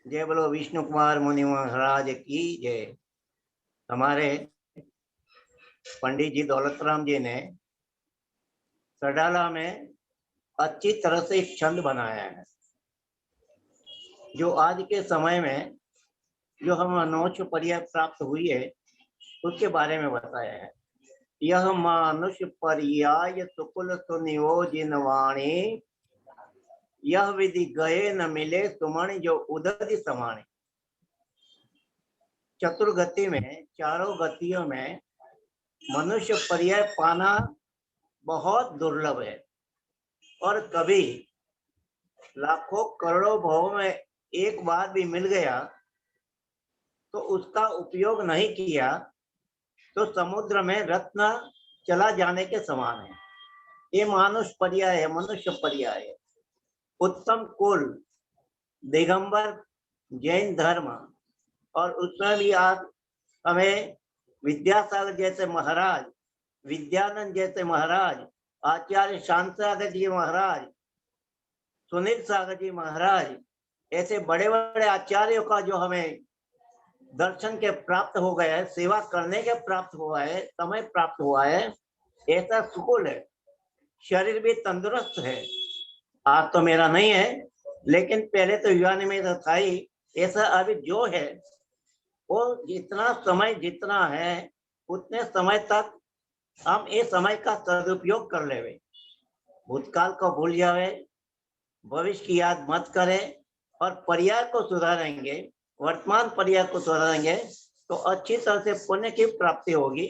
जय, बोलो विष्णु कुमार मुनि महाराज की जय। हमारे पंडित जी दौलतराम जी ने सडाला में अच्छी तरह से एक छंद बनाया है, जो आज के समय में जो हम अनोच पर्याय प्राप्त हुई है उसके बारे में बताया है। यह मानुष पर्याय सुकुल सुनियोजिन वाणी, यह विधि गए न मिले सुमणि जो उदधि समाणी। चतुर्गति में, चारों गतियों में मनुष्य पर्याय पाना बहुत दुर्लभ है, और कभी लाखों करोड़ों भावों में एक बार भी मिल गया तो उसका उपयोग नहीं किया तो समुद्र में रत्न चला जाने के समान है। ये मानुष पर्याय है, मनुष्य पर्याय है। उत्तम कुल, दिगंबर जैन धर्म, और उसमें भी आज हमें विद्यासागर जैसे महाराज, विद्यानंद जैसे महाराज, आचार्य शांत सागर जी महाराज, सुनील सागर जी महाराज, ऐसे बड़े बड़े आचार्यों का जो हमें दर्शन के प्राप्त हो गया है, सेवा करने के प्राप्त हुआ है, समय प्राप्त हुआ है, ऐसा सुकुल है। शरीर भी तंदुरुस्त है। आज तो मेरा नहीं है, लेकिन पहले तो युवानी में था ही। ऐसा अभी जो है वो जितना समय जितना है उतने समय तक हम इस समय का सदुपयोग कर ले। भूतकाल को भूल जावे, भविष्य की याद मत करें, और पर्याय को सुधारेंगे, वर्तमान पर्याय को सुधारेंगे तो अच्छी तरह से पुण्य की प्राप्ति होगी।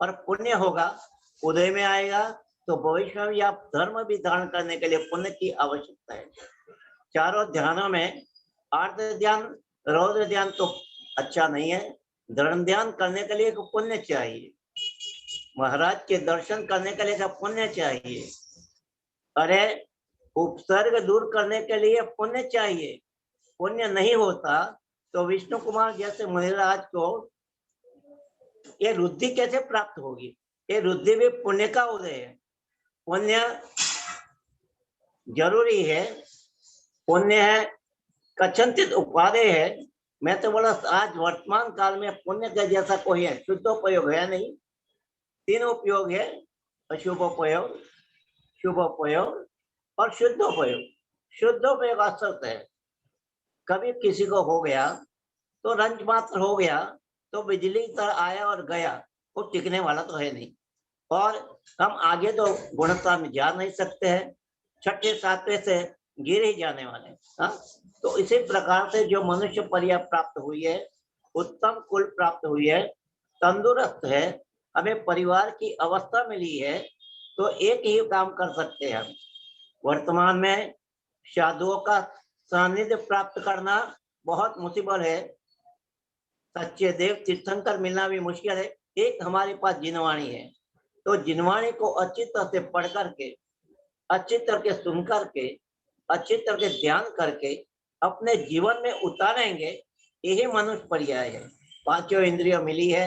और पुण्य होगा, उदय में आएगा तो भविष्य में आप धर्म भी धारण करने के लिए पुण्य की आवश्यकता है। चारों ध्यानों में आर्द्र ध्यान, रौद्र ध्यान तो अच्छा नहीं है। धर्म ध्यान करने के लिए पुण्य चाहिए, महाराज के दर्शन करने के लिए पुण्य चाहिए, अरे उपसर्ग दूर करने के लिए पुण्य चाहिए। पुण्य नहीं होता तो विष्णु कुमार जैसे मुनिराज को ये रुद्धि कैसे प्राप्त होगी? ये रुद्धि भी पुण्य का उदय है। पुण्य जरूरी है, पुण्य है कथंचित उपादेय है। मैं तो बोला आज वर्तमान काल में पुण्य का जैसा कोई है शुद्धोपयोग है नहीं। तीन उपयोग है, अशुभोपयोग, शुभोपयोग और शुद्धोपयोग। शुद्धोपयोग असत है, कभी किसी को हो गया तो रंज मात्र हो गया तो बिजली तरह आया और गया, वो टिकने वाला तो है नहीं। और हम आगे तो गुणता में जा नहीं सकते हैं, छठे सातवें से गिर ही जाने वाले। हाँ, तो इसी प्रकार से जो मनुष्य पर्याय प्राप्त हुई है, उत्तम कुल प्राप्त हुई है, तंदुरुस्त है, हमें परिवार की अवस्था मिली है, तो एक ही काम कर सकते हैं हम। वर्तमान में साधुओं का सानिध्य प्राप्त करना बहुत मुसीबत है। सच्चे देव तीर्थंकर मिलना भी मुश्किल है। एक हमारे पास जिनवाणी है, तो जिनवाणी को अच्छी तरह से पढ़ करके, अच्छी तरह के सुन करके, अच्छी तरह के ध्यान करके अपने जीवन में उतारेंगे, यही मनुष्य पर्याय है। पांचों इंद्रियों मिली है,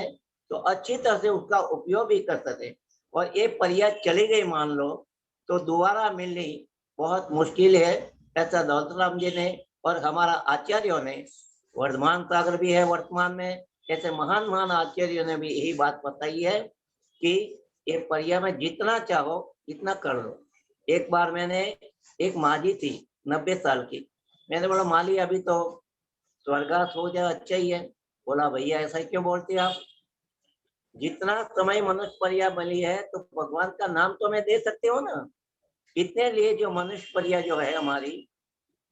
तो अच्छी तरह से उसका उपयोग भी कर सके। और ये परिया चली गई मान लो तो दोबारा मिलनी बहुत मुश्किल है। ऐसा दौलत राम जी ने और हमारा आचार्यों ने, वर्धमान सागर भी है वर्तमान में, ऐसे महान महान आचार्यों ने भी यही बात बताई है कि ये परिया में जितना चाहो इतना कर लो। एक बार मैंने, एक माजी थी 90 साल की, मैंने बोला माली अभी तो स्वर्गवास हो जाए अच्छा ही है। बोला भैया ऐसा क्यों बोलते आप, जितना समय मनुष्य परिया बली है तो भगवान का नाम तो मैं दे सकते हो ना। इतने लिए जो मनुष्य परिया जो है हमारी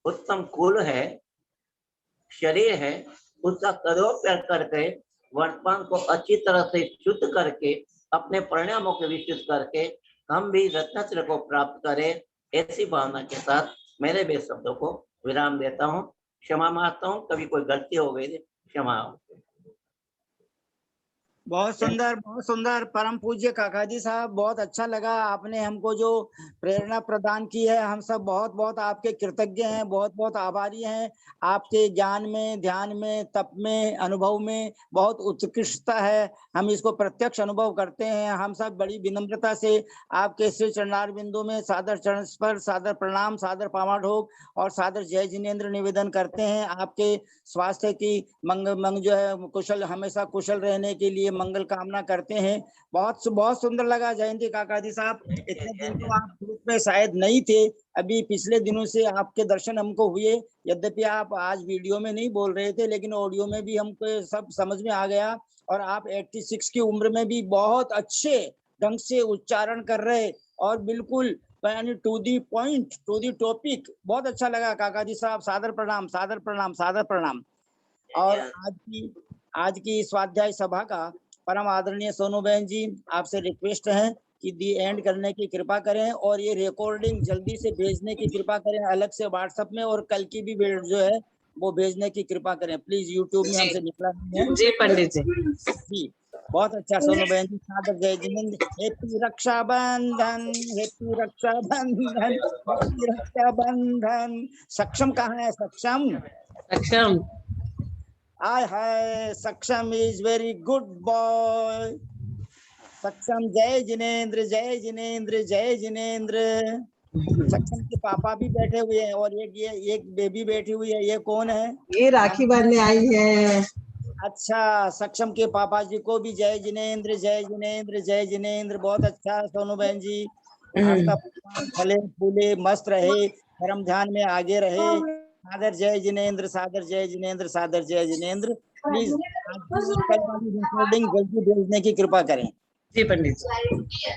उत्तम कुल है, शरीर है, उसका सदुपयोग करके वर्तमान को अच्छी तरह से शुद्ध करके अपने परिणामों को विस्तृत करके हम भी रत्नश्री को प्राप्त करें, ऐसी भावना के साथ मेरे वे शब्दों को विराम देता हूँ। क्षमा मांगता हूँ, कभी कोई गलती हो गई क्षमा। बहुत सुंदर परम पूज्य काका जी साहब, बहुत अच्छा लगा। आपने हमको जो प्रेरणा प्रदान की है, हम सब बहुत बहुत आपके कृतज्ञ हैं, बहुत बहुत आभारी हैं। आपके ज्ञान में, ध्यान में, तप में, अनुभव में बहुत उत्कृष्टता है, हम इसको प्रत्यक्ष अनुभव करते हैं। हम सब बड़ी विनम्रता से आपके श्री चरणार बिंदु में सादर चरण स्पर्श, सादर प्रणाम, सादर पामाढोक और सादर जय जिनेन्द्र निवेदन करते हैं। आपके स्वास्थ्य की मंग जो है कुशल, हमेशा कुशल रहने के लिए मंगल कामना करते हैं। बहुत सुंदर लगा जयंती काका जी साहब। इतने दिन तो आप ग्रुप में शायद नहीं थे, अभी पिछले दिनों से आपके दर्शन हमको हुए। यद्यपि आप आज वीडियो में नहीं बोल रहे थे, लेकिन ऑडियो में भी हमको सब समझ में आ गया। और आप 86 की उम्र में भी बहुत अच्छे ढंग से उच्चारण कर रहे और बिल्कुल to the point, to the topic. बहुत अच्छा लगा काका जी साहब, सादर प्रणाम, सादर प्रणाम, सादर प्रणाम। और आज की स्वाध्याय सभा का परम आदरणीय सोनू बहन जी, आपसे रिक्वेस्ट है कि दी एंड करने की कृपा करें और ये रिकॉर्डिंग जल्दी से भेजने की कृपा करें अलग से व्हाट्सएप में, और कल की भी जो है वो भेजने की कृपा करें प्लीज। यूट्यूब में हमसे निकला नहीं है। जी पंडित जी। बहुत अच्छा सोनू बहन जी, सादर जय Jinendra. Happy Rakshabandhan, happy Rakshabandhan, happy Rakshabandhan. Saksham कहाँ है? सक्षम आय हाय, सक्षम इज वेरी गुड बॉय। सक्षम जय जिनेन्द्र, जय जिनेन्द्र, जय जिनेन्द्र। सक्षम के पापा भी बैठे हुए हैं और एक बेबी बैठी हुई है। ये कौन है? ये राखी बांधने आई है। अच्छा, सक्षम के पापा जी को भी जय जिनेन्द्र, जय जिनेन्द्र, जय जिनेन्द्र। बहुत अच्छा सोनू बहन जी, आपका फले फूले मस्त रहे, धर्म ध्यान में आगे रहे। सादर जय जिनेन्द्र, सादर जय जिनेन्द्र, सादर जय जिनेन्द्र। प्लीज कल वाली रिकॉर्डिंग जल्दी भेजने की कृपा करें। जी पंडित जी।